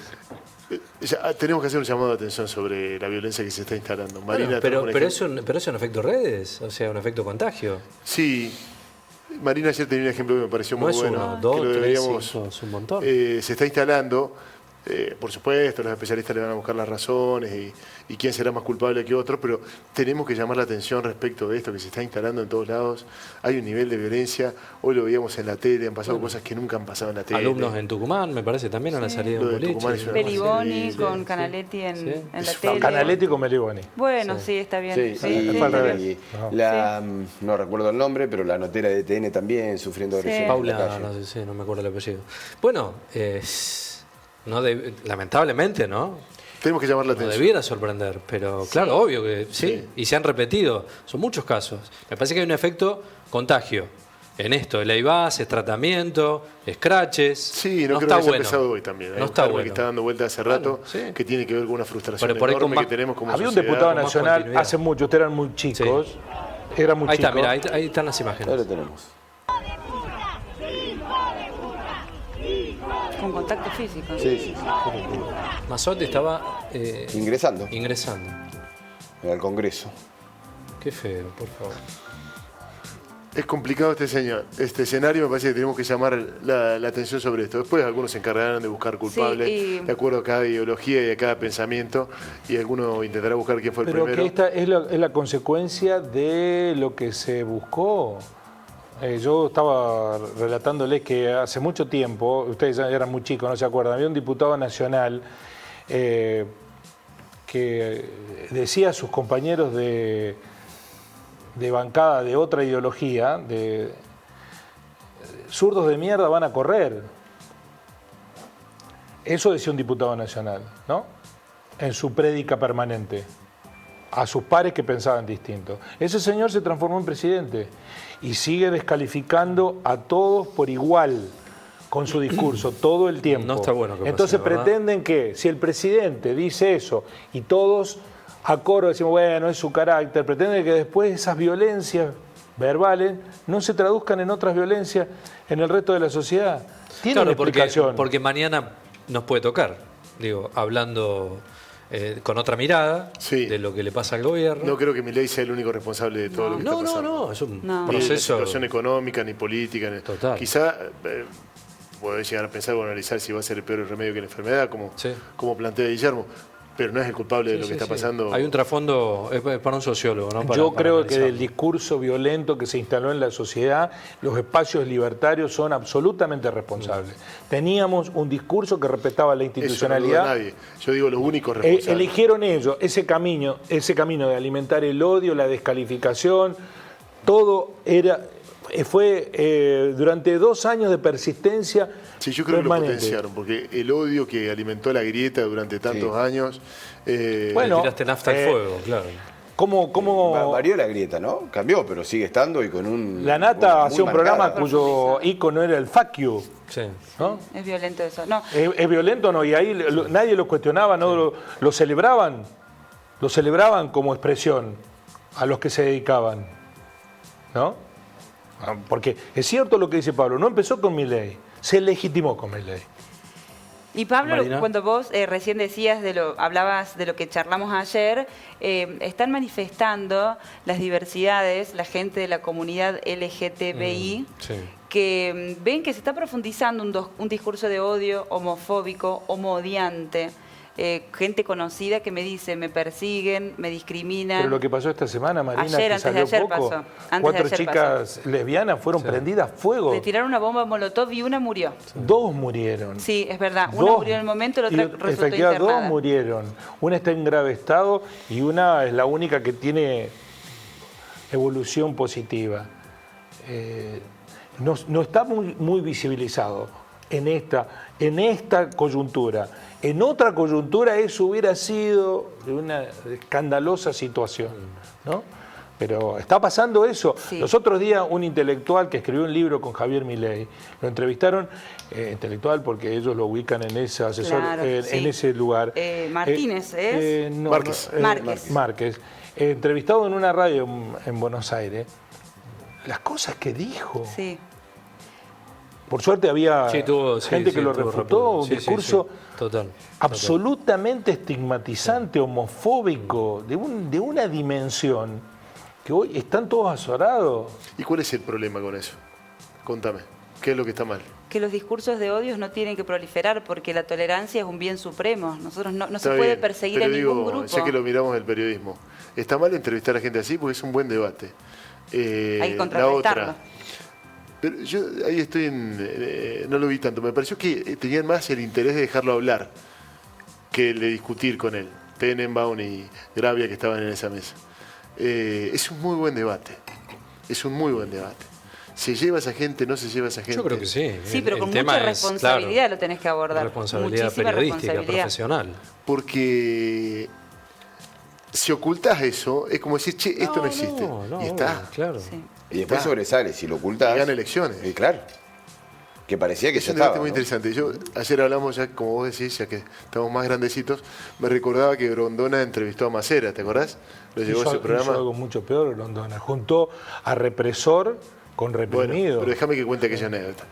Tenemos que hacer un llamado de atención sobre la violencia que se está instalando. Marina, pero es un efecto redes, o sea, un efecto contagio. Sí. Marina ayer tenía un ejemplo que me pareció muy bueno. No es uno, dos, tres, cinco, es un montón. Se está instalando, por supuesto, los especialistas le van a buscar las razones y quién será más culpable que otro, pero tenemos que llamar la atención respecto de esto que se está instalando en todos lados. Hay un nivel de violencia, hoy lo veíamos en la tele, han pasado cosas que nunca han pasado en la tele. Alumnos en Tucumán, me parece, también han salido en boliche. Meliboni con Canaletti en la tele. Canaletti con Meliboni. Bueno, sí, está bien. No recuerdo el nombre, pero la notera de TN también sufriendo agresión. Paula, no me acuerdo el apellido. Bueno, lamentablemente, ¿no? Tenemos que llamar la No atención. debiera sorprender, pero claro, obvio que sí. Y se han repetido. Son muchos casos. Me parece que hay un efecto contagio en esto. El EIVAS, es tratamiento, scratches. Sí, no creo está que se ha bueno. empezado hoy también. No está bueno. Que está dando vuelta hace rato, sí. que tiene que ver con una frustración Pero por ahí enorme que tenemos como Había un sociedad. diputado nacional hace mucho, ustedes eran muy chicos. Sí. Eran muy Ahí chicos. está, mira, ahí están las imágenes. Ahora lo tenemos. Con contacto físico. Sí. Massot estaba Ingresando al Congreso. Qué feo, por favor. Es complicado este escenario, me parece que tenemos que llamar la atención sobre esto. Después algunos se encargarán de buscar culpables, de acuerdo a cada ideología y a cada pensamiento, y alguno intentará buscar quién fue el primero. Pero que esta es la consecuencia de lo que se buscó. Yo estaba relatándoles que hace mucho tiempo, ustedes ya eran muy chicos, no se acuerdan, había un diputado nacional que decía a sus compañeros de bancada de otra ideología, zurdos de mierda van a correr. Eso decía un diputado nacional, ¿no? En su prédica permanente, a sus pares que pensaban distinto. Ese señor se transformó en presidente y sigue descalificando a todos por igual con su discurso todo el tiempo. No está bueno que Entonces pase, ¿verdad? pretenden que si el presidente dice eso y todos a coro decimos, bueno, es su carácter, pretenden que después esas violencias verbales no se traduzcan en otras violencias en el resto de la sociedad. Tiene una explicación. Porque mañana nos puede tocar, digo, hablando con otra mirada de lo que le pasa al gobierno. No creo que Milei sea el único responsable de todo lo que está pasando. No, es un Ni de la proceso. situación económica, ni política. Total. Quizá podés llegar a pensar o analizar si va a ser el peor remedio que la enfermedad, como plantea Guillermo. pero no es el culpable de lo que está pasando. Hay un trasfondo, es para un sociólogo, ¿no? Yo creo que del discurso violento que se instaló en la sociedad, los espacios libertarios son absolutamente responsables. Teníamos un discurso que respetaba la institucionalidad. Eso no lo duda nadie. Yo digo los únicos responsables. Eligieron ellos ese camino de alimentar el odio, la descalificación, todo fue durante 2 años de persistencia. Sí, yo creo permanente. Que lo potenciaron, porque el odio que alimentó la grieta durante tantos años... bueno, tiraste nafta al fuego, claro. ¿Cómo? Varió la grieta, ¿no? Cambió, pero sigue estando y con un... La Nata hacía un programa marcada. cuyo ícono era el fuck you. Sí. ¿No? Es violento eso. No. Es violento, ¿no? Y ahí nadie lo cuestionaba, ¿no? Lo celebraban. Lo celebraban como expresión a los que se dedicaban. ¿No? Porque es cierto lo que dice Pablo, no empezó con Milei, se legitimó con Milei. Y Pablo, Marina. cuando vos recién decías hablabas de lo que charlamos ayer, están manifestando las diversidades, la gente de la comunidad LGTBI, que ven que se está profundizando un discurso de odio homofóbico, homoodiante. Gente conocida que me dice, me persiguen, me discriminan. Pero lo que pasó esta semana, Marina, ayer, que antes salió de ayer poco, pasó. Antes 4 de ayer chicas lesbianas fueron prendidas a fuego. Le tiraron una bomba molotov y una murió. 2 murieron. Sí, es verdad. Una murió en el momento, la otra resultó efectivamente, internada. 2 murieron. Una está en grave estado y una es la única que tiene evolución positiva. No está muy visibilizado en esta coyuntura. En otra coyuntura eso hubiera sido una escandalosa situación, ¿no? Pero está pasando eso. Sí. Los otros días un intelectual que escribió un libro con Javier Milei, lo entrevistaron, intelectual porque ellos lo ubican en ese asesor, Claro, en sí. ese lugar. Martínez, ¿es? Márquez. Márquez. Entrevistado en una radio en Buenos Aires, las cosas que dijo. Sí. Por suerte había gente que lo tuvo refutó, un sí, discurso Total. absolutamente estigmatizante, homofóbico, de una dimensión que hoy están todos azorados. ¿Y cuál es el problema con eso? Contame, ¿qué es lo que está mal? Que los discursos de odios no tienen que proliferar porque la tolerancia es un bien supremo. Nosotros no se Está puede bien, perseguir pero a ningún grupo. Ya que lo miramos en el periodismo, está mal entrevistar a gente así porque es un buen debate. Hay que La contrarrestarlo. otra, pero yo ahí estoy no lo vi tanto. Me pareció que tenían más el interés de dejarlo hablar que el de discutir con él. Tenenbaum y Gravia que estaban en esa mesa. Es un muy buen debate. Es un muy buen debate. ¿Se lleva a esa gente? ¿No se lleva a esa gente? Yo creo que sí. Sí, pero El con tema mucha es, responsabilidad claro, lo tenés que abordar. responsabilidad Muchísima periodística, responsabilidad. profesional. Porque si ocultás eso, es como decir, che, esto no existe. No, y está. claro. Sí. Y después sobresale, si lo ocultás... Y gana elecciones. Claro. Que parecía que Es ya un debate estaba, muy ¿no? interesante. Yo ayer hablamos ya, como vos decís, ya que estamos más grandecitos, me recordaba que Grondona entrevistó a Macera, ¿te acordás? Lo llevó a ese programa. Hizo algo mucho peor, Rondona. Juntó a represor con reprimido. Bueno, pero déjame que cuente aquella anécdota.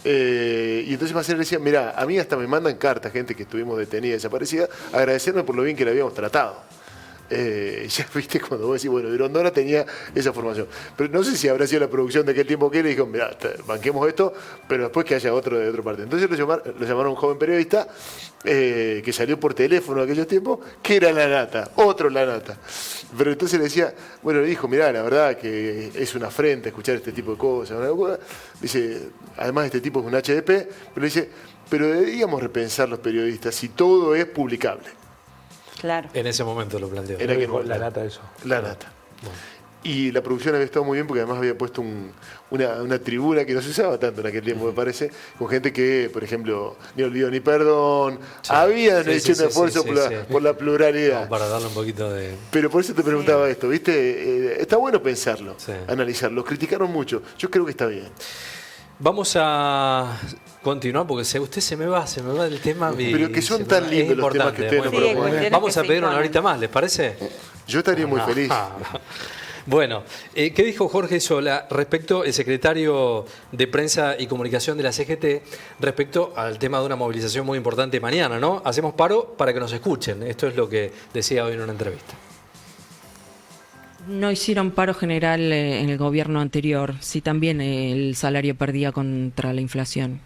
Y entonces Macera le decía, mirá, a mí hasta me mandan cartas, gente que estuvimos detenida, desaparecida, agradecerme por lo bien que le habíamos tratado. Ya viste cuando vos decís, bueno, Grondona tenía esa formación. Pero no sé si habrá sido la producción de aquel tiempo que le dijo, mirá, banquemos esto, pero después que haya otro de otra parte. Entonces lo llamaron a un joven periodista que salió por teléfono en aquellos tiempos, que era La Nata, otro La Nata. Pero entonces le decía, bueno, le dijo, mirá, la verdad que es una afrenta escuchar este tipo de cosas. Una locura. Dice, además este tipo es un HDP, pero dice, pero deberíamos repensar los periodistas si todo es publicable. Claro. En ese momento lo planteó. Era que La Nata eso. La Nata. Y la producción había estado muy bien porque además había puesto una tribuna que no se usaba tanto en aquel tiempo, me parece, con gente que, por ejemplo, ni olvido ni perdón, habían hecho un esfuerzo por la pluralidad. No, para darle un poquito de... Pero por eso te preguntaba esto, ¿viste? Está bueno pensarlo, analizarlo. Criticaron mucho. Yo creo que está bien. Vamos a continuar porque usted se me va del tema. Pero que son tan lindos los temas que ustedes nos proponen. Vamos a pedir una horita más, ¿les parece? Yo estaría muy feliz. Bueno, ¿qué dijo Jorge Sola respecto, el secretario de Prensa y Comunicación de la CGT, respecto al tema de una movilización muy importante mañana, ¿no? Hacemos paro para que nos escuchen. Esto es lo que decía hoy en una entrevista. No hicieron paro general en el gobierno anterior, sí también el salario perdía contra la inflación.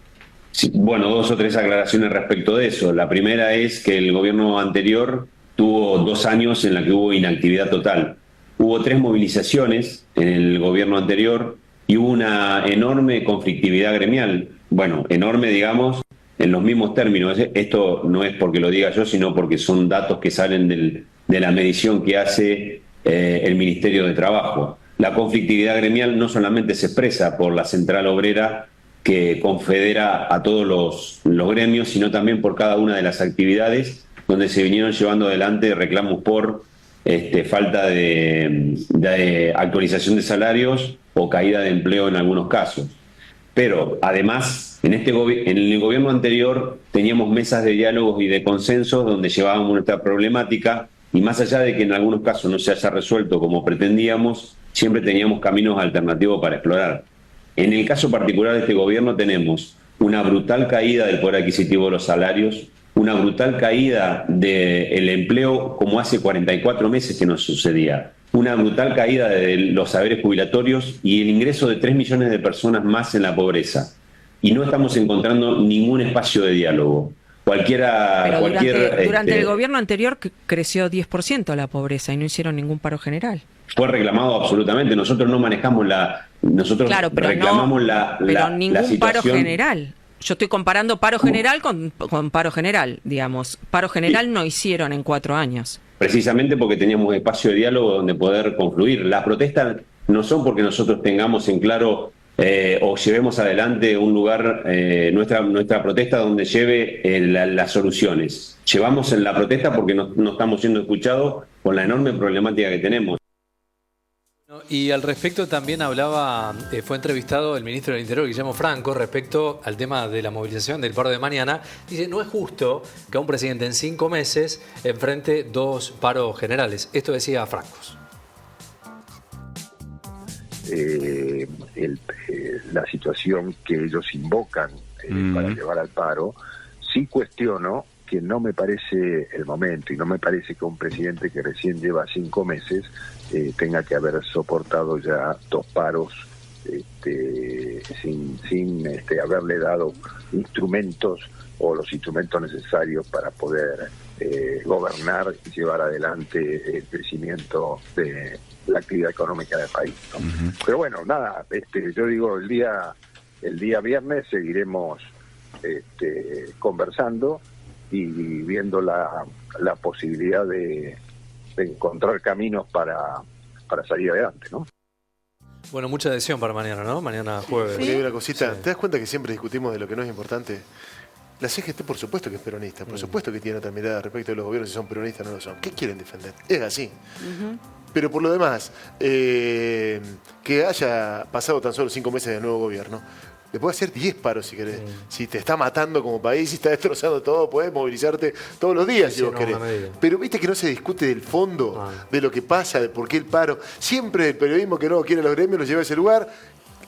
Sí, bueno, 2 o 3 aclaraciones respecto de eso. La primera es que el gobierno anterior tuvo 2 años en la que hubo inactividad total. Hubo 3 movilizaciones en el gobierno anterior y hubo una enorme conflictividad gremial. Bueno, enorme, digamos, en los mismos términos. Esto no es porque lo diga yo, sino porque son datos que salen de la medición que hace el Ministerio de Trabajo. La conflictividad gremial no solamente se expresa por la Central Obrera, que confedera a todos los gremios, sino también por cada una de las actividades donde se vinieron llevando adelante reclamos por falta de actualización de salarios o caída de empleo en algunos casos. Pero además, en el gobierno anterior teníamos mesas de diálogos y de consensos donde llevábamos nuestra problemática, y más allá de que en algunos casos no se haya resuelto como pretendíamos, siempre teníamos caminos alternativos para explorar. En el caso particular de este gobierno tenemos una brutal caída del poder adquisitivo de los salarios, una brutal caída del empleo como hace 44 meses que no sucedía, una brutal caída de los saberes jubilatorios y el ingreso de 3 millones de personas más en la pobreza. Y no estamos encontrando ningún espacio de diálogo. Durante el gobierno anterior creció 10% la pobreza y no hicieron ningún paro general. Fue reclamado absolutamente. Nosotros no manejamos reclamamos la ningún paro situación general. Yo estoy comparando paro general con paro general, digamos. Paro general no hicieron en 4 años. Precisamente porque teníamos espacio de diálogo donde poder confluir. Las protestas no son porque nosotros tengamos en claro o llevemos adelante un lugar, nuestra protesta donde lleve las soluciones. Llevamos en la protesta porque no estamos siendo escuchados con la enorme problemática que tenemos. Y al respecto también fue entrevistado el ministro del Interior, Guillermo Franco, respecto al tema de la movilización del paro de mañana. Dice, no es justo que un presidente en 5 meses enfrente 2 paros generales. Esto decía Francos. La situación que ellos invocan para llevar al paro, sí cuestiono que no me parece el momento y no me parece que un presidente que recién lleva 5 meses tenga que haber soportado ya 2 paros sin haberle dado instrumentos o los instrumentos necesarios para poder gobernar y llevar adelante el crecimiento de la actividad económica del país, ¿no? Pero bueno, nada, yo digo, el día viernes seguiremos conversando y viendo la posibilidad de encontrar caminos para salir adelante, ¿no? Bueno, mucha adhesión para mañana, ¿no? Mañana jueves. Sí. Hay una cosita, ¿te das cuenta que siempre discutimos de lo que no es importante? La CGT por supuesto que es peronista, por supuesto que tiene otra mirada respecto de los gobiernos si son peronistas o no lo son. ¿Qué quieren defender? Es así. Pero por lo demás, que haya pasado tan solo 5 meses del nuevo gobierno, le puede hacer 10 paros si querés. Si te está matando como país, si está destrozando todo, podés movilizarte todos los días si vos querés. Pero viste que no se discute del fondo, de lo que pasa, de por qué el paro. Siempre el periodismo que no quiere los gremios los lleva a ese lugar.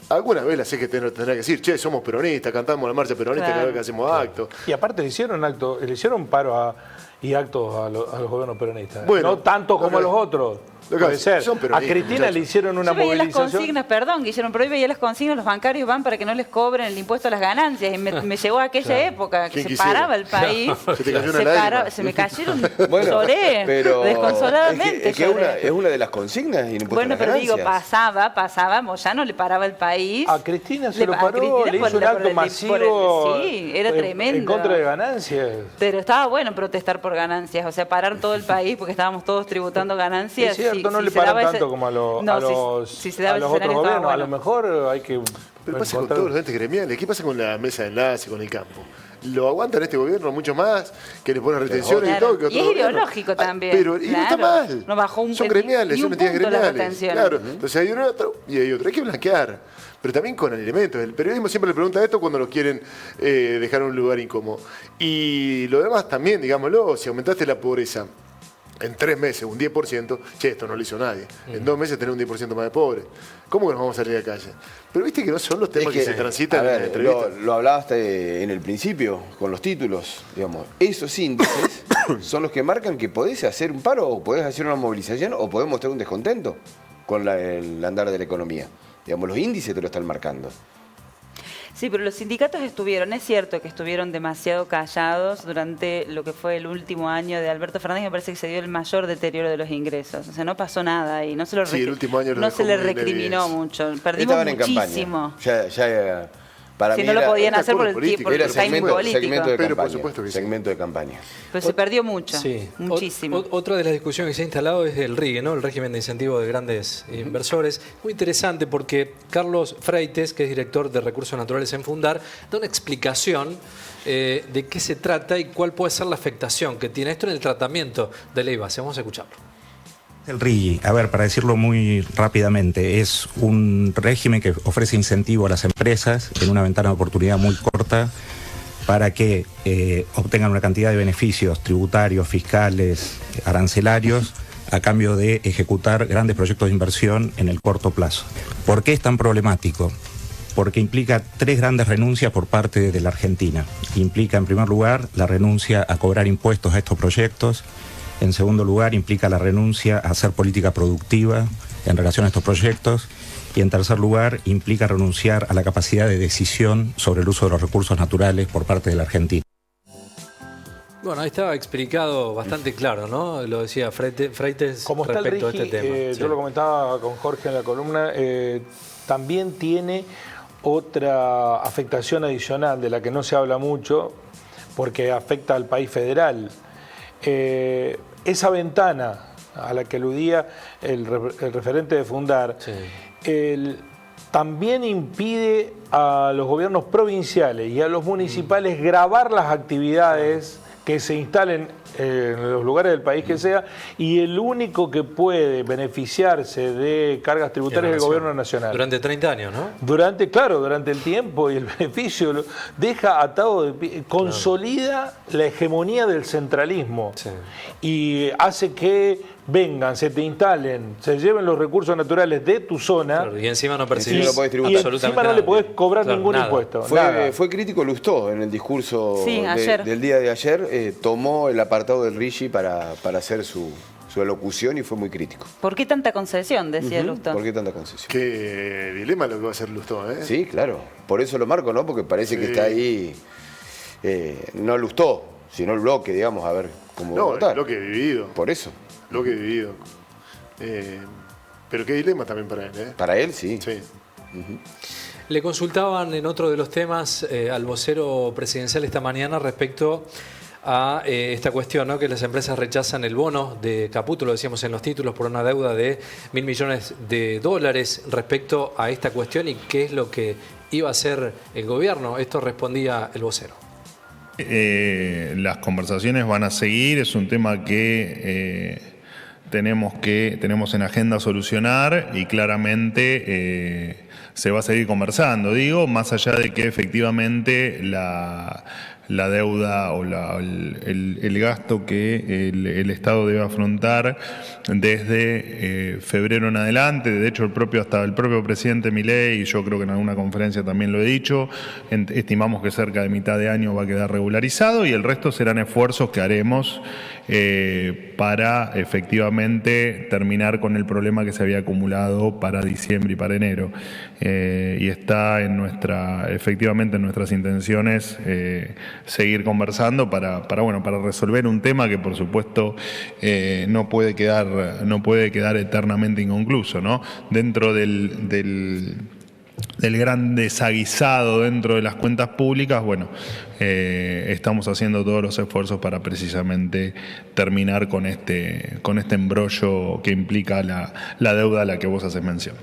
Alguna vez la CGT tendrá que decir, che, somos peronistas, cantamos la marcha peronista cada vez que hacemos actos. Y aparte le hicieron paro y actos a los gobiernos peronistas. Bueno, no tanto como a los otros. Puede ser. A Cristina le hicieron una movilización. Yo veía las consignas, perdón, Guillermo, pero hoy veía las consignas, los bancarios van para que no les cobren el impuesto a las ganancias. Y me llegó a aquella época que se paraba el país. Se me cayeron, lloré desconsoladamente. Es una de las consignas. Bueno, pero digo, pasaba, Moyano le paraba el país. A Cristina se lo paró, le hizo un acto masivo. Sí, era tremendo. En contra de ganancias. Pero estaba bueno protestar por ganancias, o sea, parar todo el país porque estábamos todos tributando ganancias. Es cierto, no le paran tanto como a los otros gobiernos. Bueno. A lo mejor hay que... Pero pasa con todos los entes gremiales. ¿Qué pasa con la mesa de enlace, con el campo? Lo aguantan este gobierno mucho más, que le ponen retenciones y todo. Que y es ideológico también. Pero y no está mal. No bajó son gremiales, son entidades gremiales. Claro, entonces hay un otro y hay otro. Hay que blanquear. Pero también con elementos. El periodismo siempre le pregunta esto cuando lo quieren dejar en un lugar incómodo. Y lo demás también, digámoslo, si aumentaste la pobreza en 3 meses, un 10%, esto no lo hizo nadie. En 2 meses tenés un 10% más de pobres. ¿Cómo que nos vamos a salir a la calle? Pero viste que no son los temas que se transitan en la entrevista. Lo hablabas en el principio, con los títulos, digamos. Esos índices son los que marcan que podés hacer un paro, o podés hacer una movilización, o podés mostrar un descontento con el andar de la economía. Digamos, los índices te lo están marcando. Sí, pero los sindicatos estuvieron, es cierto que estuvieron demasiado callados durante lo que fue el último año de Alberto Fernández, me parece que se dio el mayor deterioro de los ingresos. O sea, no pasó nada y no se, el último año no se le recriminó mucho. Perdimos muchísimo. Ya para si mí no lo podían hacer por el tiempo, era el timing político. segmento de Pero campaña, por supuesto que sí. segmento de campaña. Pero se perdió mucho, Sí. muchísimo. Otra de las discusiones que se ha instalado es el RIE, ¿no? El régimen de incentivo de grandes inversores. Muy interesante porque Carlos Freites, que es director de Recursos Naturales en Fundar, da una explicación de qué se trata y cuál puede ser la afectación que tiene esto en el tratamiento de ley base. Vamos a escucharlo. El RIGI, a ver, para decirlo muy rápidamente, es un régimen que ofrece incentivo a las empresas en una ventana de oportunidad muy corta para que obtengan una cantidad de beneficios tributarios, fiscales, arancelarios, a cambio de ejecutar grandes proyectos de inversión en el corto plazo. ¿Por qué es tan problemático? Porque implica 3 grandes renuncias por parte de la Argentina. Implica, en primer lugar, la renuncia a cobrar impuestos a estos proyectos. En segundo lugar, implica la renuncia a hacer política productiva en relación a estos proyectos. Y en tercer lugar, implica renunciar a la capacidad de decisión sobre el uso de los recursos naturales por parte de la Argentina. Bueno, ahí estaba explicado bastante claro, ¿no? Lo decía Freites como está respecto el RIGI, a este tema. Yo lo comentaba con Jorge en la columna, también tiene otra afectación adicional de la que no se habla mucho, porque afecta al país federal. Esa ventana a la que aludía el referente de Fundar, también impide a los gobiernos provinciales y a los municipales gravar las actividades que se instalen en los lugares del país que sea, y el único que puede beneficiarse de cargas tributarias es el gobierno nacional. Durante 30 años, ¿no? Durante el tiempo, y el beneficio lo deja atado de pie, consolida la hegemonía del centralismo, y hace que vengan, se te instalen, se lleven los recursos naturales de tu zona. Claro, y encima no percibís no podés tributar. Y encima no le podés cobrar ningún impuesto. Fue crítico Lustó en el discurso ayer. del día de ayer. Tomó el apartado del RIGI para hacer su elocución y fue muy crítico. ¿Por qué tanta concesión? Decía Lustó. ¿Por qué tanta concesión? Qué dilema lo que va a hacer Lustó, ¿eh? Sí, claro. Por eso lo marco, ¿no? Porque parece que está ahí, no Lustó, sino el bloque, digamos, a ver cómo va a votar. El bloque dividido. Por eso. Lo que he vivido. Pero qué dilema también para él, ¿eh? Para él, sí. Le consultaban en otro de los temas al vocero presidencial esta mañana respecto a esta cuestión, ¿no? Que las empresas rechazan el bono de Caputo, lo decíamos en los títulos, por una deuda de $1.000 millones respecto a esta cuestión y qué es lo que iba a hacer el gobierno. Esto respondía el vocero. Las conversaciones van a seguir, es un tema que tenemos en agenda solucionar y claramente se va a seguir conversando. Digo, más allá de que efectivamente la deuda o el gasto que el Estado debe afrontar desde febrero en adelante, de hecho hasta el propio presidente Milei, y yo creo que en alguna conferencia también lo he dicho, estimamos que cerca de mitad de año va a quedar regularizado y el resto serán esfuerzos que haremos para efectivamente terminar con el problema que se había acumulado para diciembre y para enero. Y está efectivamente en nuestras intenciones seguir conversando para resolver un tema que por supuesto no puede quedar eternamente inconcluso, ¿no? Dentro del gran desaguisado dentro de las cuentas públicas, estamos haciendo todos los esfuerzos para precisamente terminar con este embrollo que implica la deuda a la que vos haces mención.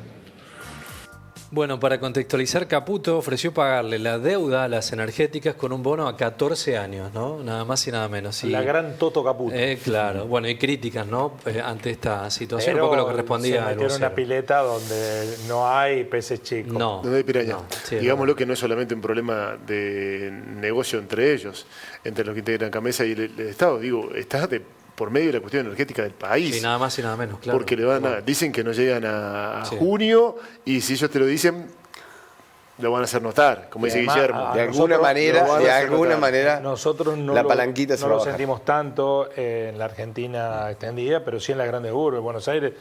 Bueno, para contextualizar, Caputo ofreció pagarle la deuda a las energéticas con un bono a 14 años, ¿no? Nada más y nada menos. La gran Toto Caputo. Claro, bueno, y críticas, ¿no? Ante esta situación, un poco lo que respondía se metieron en una pileta donde no hay peces chicos. No hay piraña. Digámoslo que no es solamente un problema de negocio entre ellos, entre los que integran Camesa y el Estado. Digo, está por medio de la cuestión energética del país. Sí, nada más y nada menos, claro. Porque dicen que no llegan a junio y si ellos te lo dicen, lo van a hacer notar, como dice Guillermo. De alguna manera, nosotros no la palanquita no lo sentimos tanto en la Argentina extendida, pero sí en las grandes urbes, Buenos Aires,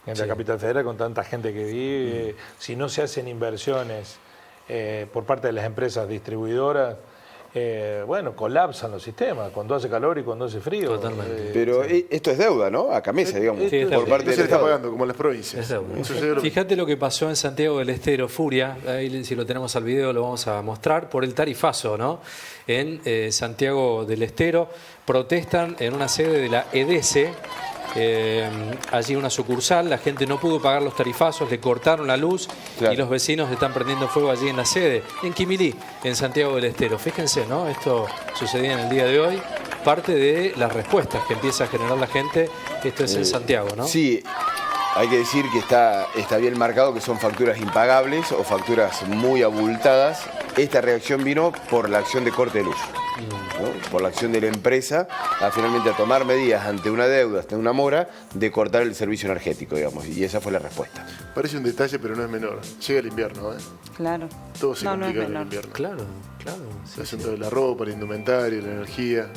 en la capital federal, con tanta gente que vive. Si no se hacen inversiones por parte de las empresas distribuidoras, bueno, colapsan los sistemas cuando hace calor y cuando hace frío. Totalmente. Pero esto es deuda, ¿no? A camisa, digamos, Sí, por parte No del se le está Estado. pagando como en las provincias. Fíjate lo que pasó en Santiago del Estero, Furia, ahí si lo tenemos al video lo vamos a mostrar, por el tarifazo, ¿no? En Santiago del Estero protestan en una sede de la EDESE, allí una sucursal, la gente no pudo pagar los tarifazos, le cortaron la luz y los vecinos están prendiendo fuego allí en la sede, en Quimilí, en Santiago del Estero. Fíjense, ¿no? Esto sucedía en el día de hoy, parte de las respuestas que empieza a generar la gente, esto es en Santiago, ¿no? Sí, hay que decir que está bien marcado que son facturas impagables o facturas muy abultadas. Esta reacción vino por la acción de corte de luz, ¿no? Por la acción de la empresa finalmente a tomar medidas ante una deuda, ante una mora, de cortar el servicio energético, digamos, y esa fue la respuesta. Parece un detalle, pero no es menor. Llega el invierno, ¿eh? Claro. Todo se complica en el menor. invierno. Claro, claro. El asunto de la ropa, la indumentaria, la energía.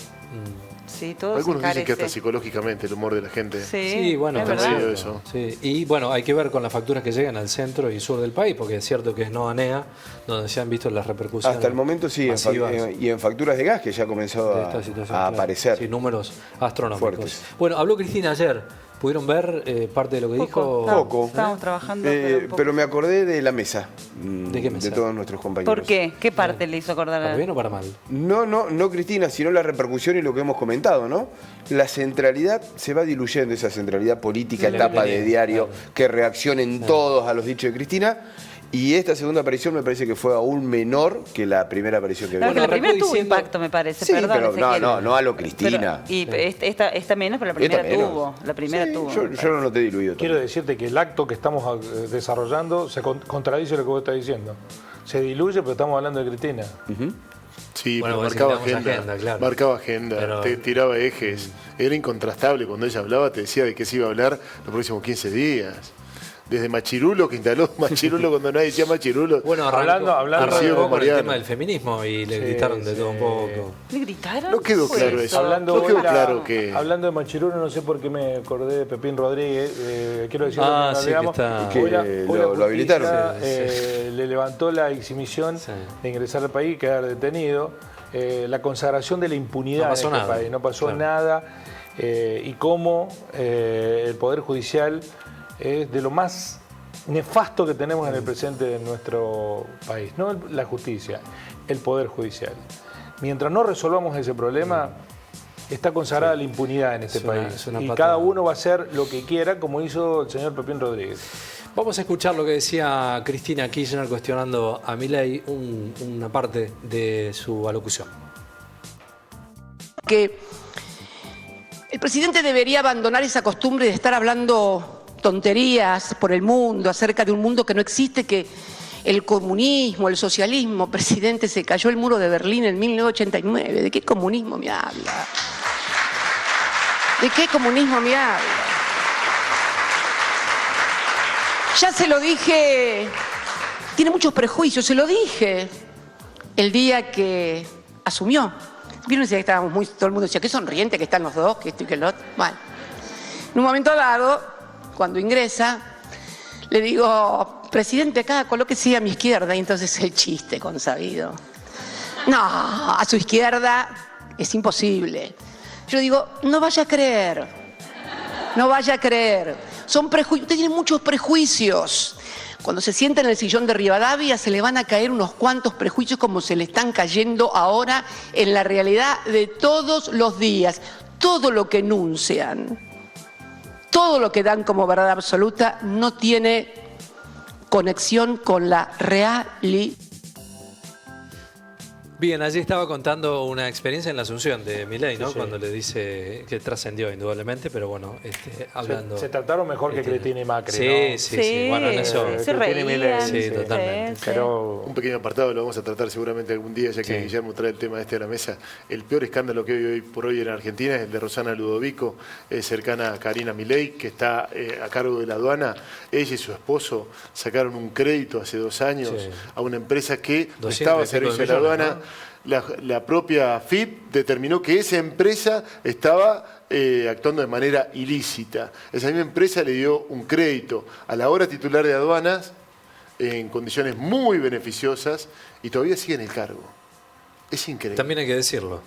Sí, todo Algunos se dicen que encarece. hasta psicológicamente el humor de la gente. Sí, bueno, es es verdad. cierto. Eso. Sí. Y bueno, hay que ver con las facturas que llegan al centro y sur del país, porque es cierto que es no ANEA, donde se han visto las repercusiones. Hasta el momento sí, y en facturas de gas que ya comenzó de esta situación, a claro. aparecer. Sí, números astronómicos. Fuertes. Bueno, habló Cristina ayer. ¿Pudieron ver parte de lo que dijo? Poco. Estábamos trabajando. Pero me acordé de la mesa. ¿De qué mesa? De todos nuestros compañeros. ¿Por qué? ¿Qué parte le hizo acordar ¿Para a bien o para mal? No Cristina, sino la repercusión y lo que hemos comentado, ¿no? La centralidad se va diluyendo, esa centralidad política, Sí, etapa la de tenía, diario, claro. que reaccionen todos a los dichos de Cristina. Y esta segunda aparición me parece que fue aún menor que la primera aparición que Claro, vimos. que la primera tuvo impacto, me parece. Sí, Perdón, pero Ezequiel. no a lo Cristina. Y esta menos, pero la primera Esta menos. tuvo. La primera Sí, tuvo. yo lo noté diluido. Quiero decirte que el acto que estamos desarrollando se contradice lo que vos estás diciendo. Se diluye, pero estamos hablando de Cristina. Sí, Bueno, pero vos marcaba necesitamos agenda, agenda, claro. marcaba agenda, Pero- te tiraba ejes. Era incontrastable cuando ella hablaba, te decía de qué se iba a hablar los próximos 15 días. Desde Machirulo, que instaló Machirulo cuando nadie decía Machirulo. Bueno, Hablando arrancó de con el Mariano. tema del feminismo y le gritaron de todo un poco. ¿Le gritaron? No quedó ¿Qué fue claro eso. Hablando, No quedó hoy claro que... hablando de Machirulo, no sé por qué me acordé de Pepín Rodríguez. Quiero decir Sí, que está... Que lo habilitaron. Le levantó la exhibición de ingresar al país y quedar detenido. La consagración de la impunidad No pasó en este nada. país. No pasó Claro. nada. Y cómo el Poder Judicial es de lo más nefasto que tenemos en el presente de nuestro país. No la justicia, el Poder Judicial. Mientras no resolvamos ese problema, está consagrada la impunidad en este Es una- país. es una Y patada. cada uno va a hacer lo que quiera, como hizo el señor Pepín Rodríguez. Vamos a escuchar lo que decía Cristina Kirchner cuestionando a Milei, una parte de su alocución. Que el presidente debería abandonar esa costumbre de estar hablando tonterías por el mundo, acerca de un mundo que no existe, que el comunismo, el socialismo. Presidente, se cayó el muro de Berlín en 1989. ¿De qué comunismo me habla? ¿De qué comunismo me habla? Ya se lo dije, tiene muchos prejuicios, se lo dije el día que asumió. Vieron que estábamos todo el mundo decía, qué sonriente que están los dos, que esto y que lo otro. Bueno, en un momento dado, cuando ingresa, le digo, presidente, acá colóquese a mi izquierda, y entonces el chiste consabido. No, a su izquierda es imposible. Yo digo, no vaya a creer, no vaya a creer. Son prejuicios, usted tiene muchos prejuicios. Cuando se sienta en el sillón de Rivadavia se le van a caer unos cuantos prejuicios como se le están cayendo ahora en la realidad de todos los días. Todo lo que enuncian, todo lo que dan como verdad absoluta no tiene conexión con la realidad. Bien, allí estaba contando una experiencia en la Asunción de Milei, ¿no? Sí, sí. Cuando le dice que trascendió indudablemente, pero bueno, hablando... Se trataron mejor que Cristina y Macri, Sí, ¿no? sí. Bueno, en eso... Se reían. Sí, totalmente. Pero Un pequeño apartado lo vamos a tratar seguramente algún día, ya que Sí. Guillermo trae el tema este a la mesa. El peor escándalo que hay hoy por hoy en Argentina es el de Rosana Ludovico, cercana a Karina Milei, que está a cargo de la aduana. Ella y su esposo sacaron un crédito hace 2 años Sí. a una empresa que 200 prestaba y pico servicio de a la millones, aduana. La propia FIP determinó que esa empresa estaba actuando de manera ilícita. Esa misma empresa le dio un crédito a la ahora titular de aduanas, en condiciones muy beneficiosas y todavía sigue en el cargo. Es increíble. También hay que decirlo,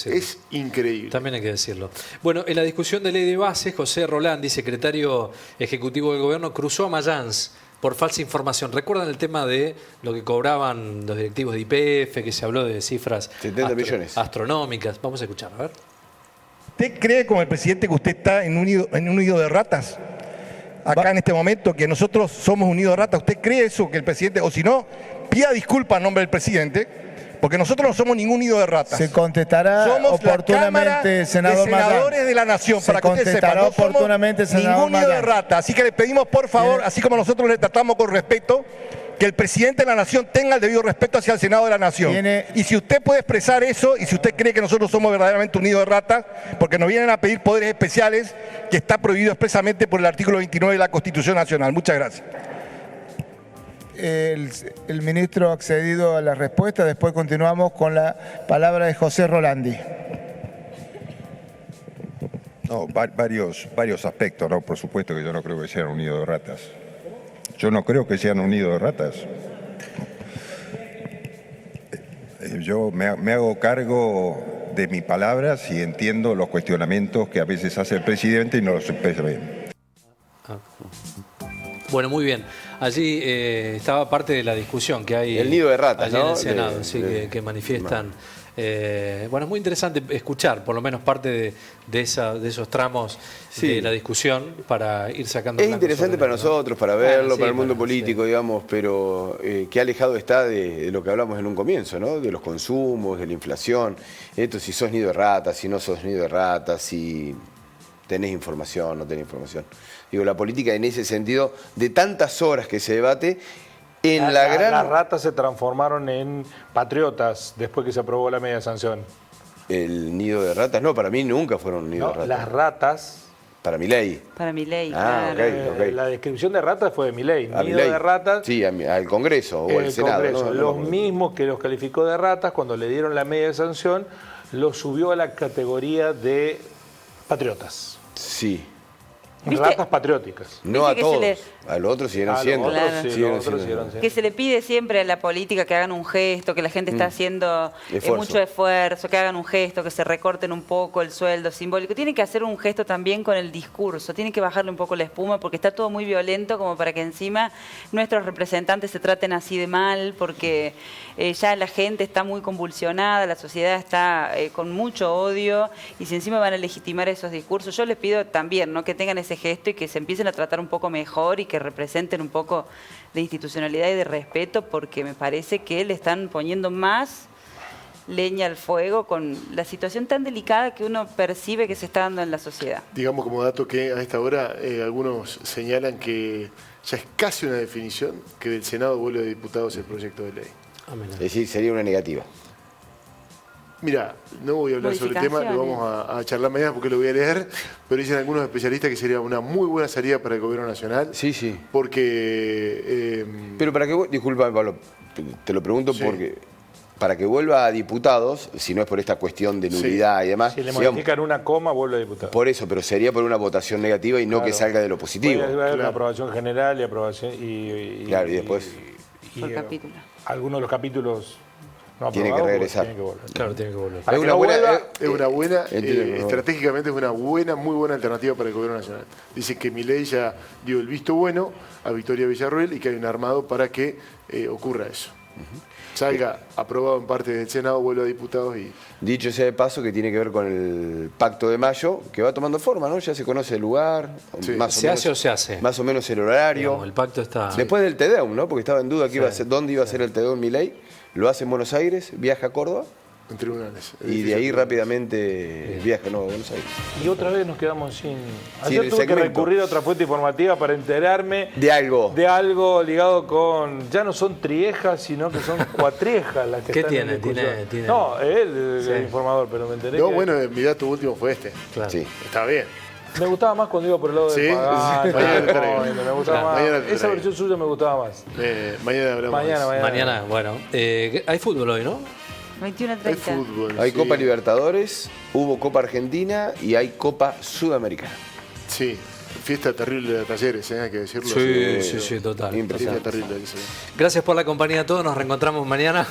Es increíble. También hay que decirlo. Bueno, en la discusión de ley de base, José Rolandi, secretario ejecutivo del gobierno, cruzó a Mayans por falsa información. ¿Recuerdan el tema de lo que cobraban los directivos de YPF, que se habló de cifras 70 millones astronómicas? Vamos a escuchar, a ver. ¿Usted cree, como el presidente, que usted está en un nido de ratas? Acá en este momento, que nosotros somos un nido de ratas. ¿Usted cree eso, que el presidente, o si no, pida disculpas en nombre del presidente? Porque nosotros no somos ningún nido de ratas. Se contestará somos oportunamente, senador de senadores Mayán. de la nación, Se para que usted sepa. contestará No oportunamente, somos senador ningún nido de Mayán. ratas. Así que le pedimos, por favor, así como nosotros le tratamos con respeto, que el presidente de la nación tenga el debido respeto hacia el Senado de la nación. Y si usted puede expresar eso, y si usted cree que nosotros somos verdaderamente un nido de ratas, porque nos vienen a pedir poderes especiales, que está prohibido expresamente por el artículo 29 de la Constitución Nacional. Muchas gracias. El ministro ha accedido a la respuesta. Después continuamos con la palabra de José Rolandi. No, varios aspectos, ¿no? Por supuesto que yo no creo que sean un nido de ratas. Yo no creo que sean un nido de ratas. Yo me hago cargo de mis palabras y entiendo los cuestionamientos que a veces hace el presidente y no los expresa bien. Bueno, muy bien. Allí estaba parte de la discusión que hay. El nido de ratas, allí ¿no? en el Senado, que manifiestan. Bueno, es muy interesante escuchar por lo menos parte de esos tramos de la discusión para ir sacando. Es interesante para nosotros, para verlo, para el mundo político, político, digamos, pero qué alejado está de lo que hablamos en un comienzo, ¿no? De los consumos, de la inflación. Esto, si sos nido de ratas, si no sos nido de ratas, si tenés información, no tenés información. Digo, la política en ese sentido, de tantas horas que se debate, Las ratas se transformaron en patriotas después que se aprobó la media sanción. El nido de ratas, no, para mí nunca fueron nido de ratas. Las ratas... Para Milei. Para Milei, claro. Okay. La descripción de ratas fue de Milei. Nido Milei. de ratas... Sí, al Congreso o al Senado. Congreso. Los mismos que los calificó de ratas, cuando le dieron la media sanción, los subió a la categoría de patriotas. Sí. Ratas patrióticas. No a todos, a los otros siguieron siendo. Que se le pide siempre a la política que hagan un gesto, que la gente está haciendo mucho esfuerzo, que hagan un gesto, que se recorten un poco el sueldo simbólico. Tiene que hacer un gesto también con el discurso, tiene que bajarle un poco la espuma porque está todo muy violento como para que encima nuestros representantes se traten así de mal, porque ya la gente está muy convulsionada, la sociedad está con mucho odio y si encima van a legitimar esos discursos, yo les pido también, ¿no?, que tengan ese gesto y que se empiecen a tratar un poco mejor y que representen un poco de institucionalidad y de respeto, porque me parece que le están poniendo más leña al fuego con la situación tan delicada que uno percibe que se está dando en la sociedad. Digamos como dato que a esta hora algunos señalan que ya es casi una definición que del Senado vuelve a diputados el proyecto de ley. Es decir, sería una negativa. Mira, no voy a hablar sobre el tema, lo vamos a charlar mañana porque lo voy a leer, pero dicen algunos especialistas que sería una muy buena salida para el gobierno nacional. Sí, sí. Porque... Pero para que, disculpa Pablo, te lo pregunto porque para que vuelva a diputados, si no es por esta cuestión de nulidad y demás... Si le modifican una coma, vuelve a diputado. Por eso, pero sería por una votación negativa y no que salga de lo positivo. Puede haber una aprobación general y aprobación... claro, y después... Por capítulo. Algunos de los capítulos... No tiene que regresar. Tiene que volver. Claro, tiene que volver. Es una buena, estratégicamente es una buena, muy buena alternativa para el gobierno nacional. Dice que Milei ya dio el visto bueno a Victoria Villarruel y que hay un armado para que ocurra eso. Salga aprobado en parte del Senado, vuelva a diputados y... Dicho sea de paso, que tiene que ver con el Pacto de Mayo, que va tomando forma, ¿no? Ya se conoce el lugar, ¿Se hace o se hace? Más o menos el horario. Digamos, el pacto está... Después del TEDEUM, ¿no? Porque estaba en duda dónde iba a ser el TEDEUM Milei. Lo hace en Buenos Aires, viaja a Córdoba. En tribunales. Y de ahí rápidamente viaja a Buenos Aires. Y otra vez nos quedamos sin... Ayer tuve que recurrir a otra fuente informativa para enterarme... De algo. De algo ligado con... Ya no son triejas, sino que son cuatriejas las que están en discusión. ¿Tiene? No, él es el informador, pero me enteré que... bueno, mi dato último fue este. Claro. Sí. Está bien. Me gustaba más cuando iba por el lado del Pagano. Me gustaba más. Esa versión suya me gustaba más. Mañana hablamos. Mañana, bueno. Hay fútbol hoy, ¿no? 21:30. Hay fútbol. Hay Copa Libertadores, hubo Copa Argentina y hay Copa Sudamericana. Sí. fiesta terrible de Talleres, hay que decirlo. Sí, total. Fiesta terrible. Gracias por la compañía a todos, nos reencontramos mañana.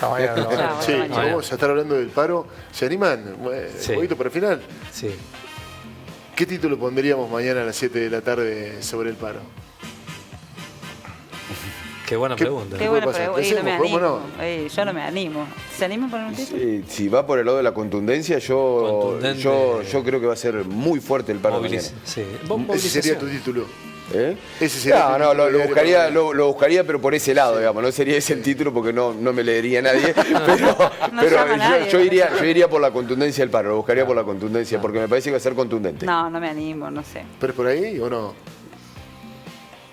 Sí, vamos a estar hablando del paro. ¿Se animan? Un poquito para el final. Sí. ¿Qué título pondríamos mañana a las 7 de la tarde sobre el paro? Qué buena pregunta. Qué buena pregunta. Yo no me animo. ¿Se anima a poner un título? Si va por el lado de la contundencia, yo creo que va a ser muy fuerte el paro mañana. Sí. Ese sería tu título. Ese sería lo buscaría, pero por ese lado, digamos. No sería ese el título porque no me leería nadie. Pero yo iría por la contundencia del paro, lo buscaría por la contundencia, porque me parece que va a ser contundente. No me animo, no sé. ¿Pero es por ahí o no?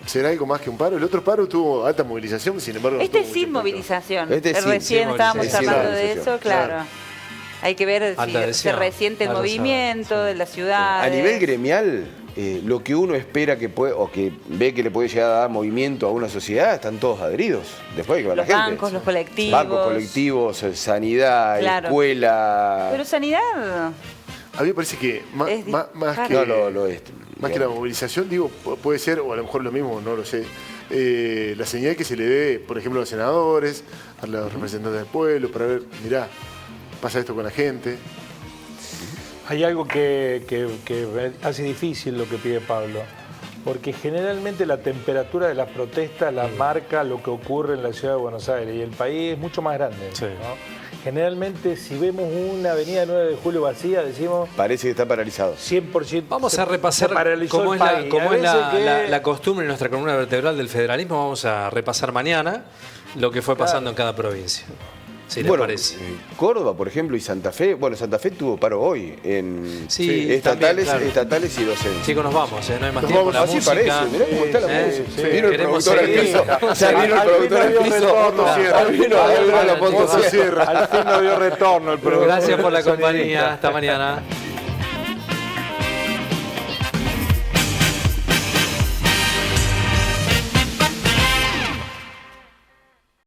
¿Será algo más que un paro? El otro paro tuvo alta movilización, sin embargo... Este es sin movilización. Recién estábamos hablando de eso, claro. Hay que ver si se resiente el movimiento de la ciudad. A nivel gremial, lo que uno espera que puede, o que ve que le puede llegar a dar movimiento a una sociedad, están todos adheridos. Después que va la gente. Los bancos, los colectivos. Bancos, colectivos, sanidad, escuela... Pero sanidad... A mí me parece que más que... No lo es. Más que la movilización, digo, puede ser, o a lo mejor lo mismo, no lo sé, la señal que se le dé, por ejemplo, a los senadores, a los representantes del pueblo, para ver, mirá, pasa esto con la gente. Hay algo que hace difícil lo que pide Pablo, porque generalmente la temperatura de las protestas la marca lo que ocurre en la ciudad de Buenos Aires, y el país es mucho más grande, ¿no? Generalmente, si vemos una avenida 9 de julio vacía, decimos... Parece que está paralizado. 100%. Vamos a repasar cómo es la costumbre en nuestra columna vertebral del federalismo. Vamos a repasar mañana lo que fue pasando en cada provincia. Si les parece. Córdoba, por ejemplo, y Santa Fe. Bueno, Santa Fe tuvo paro hoy en estatales y docentes. Chicos, nos vamos, no hay más tiempo. La así música, parece, mirá cómo está la música. Vino el productor al piso. Vino el productor al piso. Al fin no dio retorno el programa. Gracias por la compañía. Hasta mañana.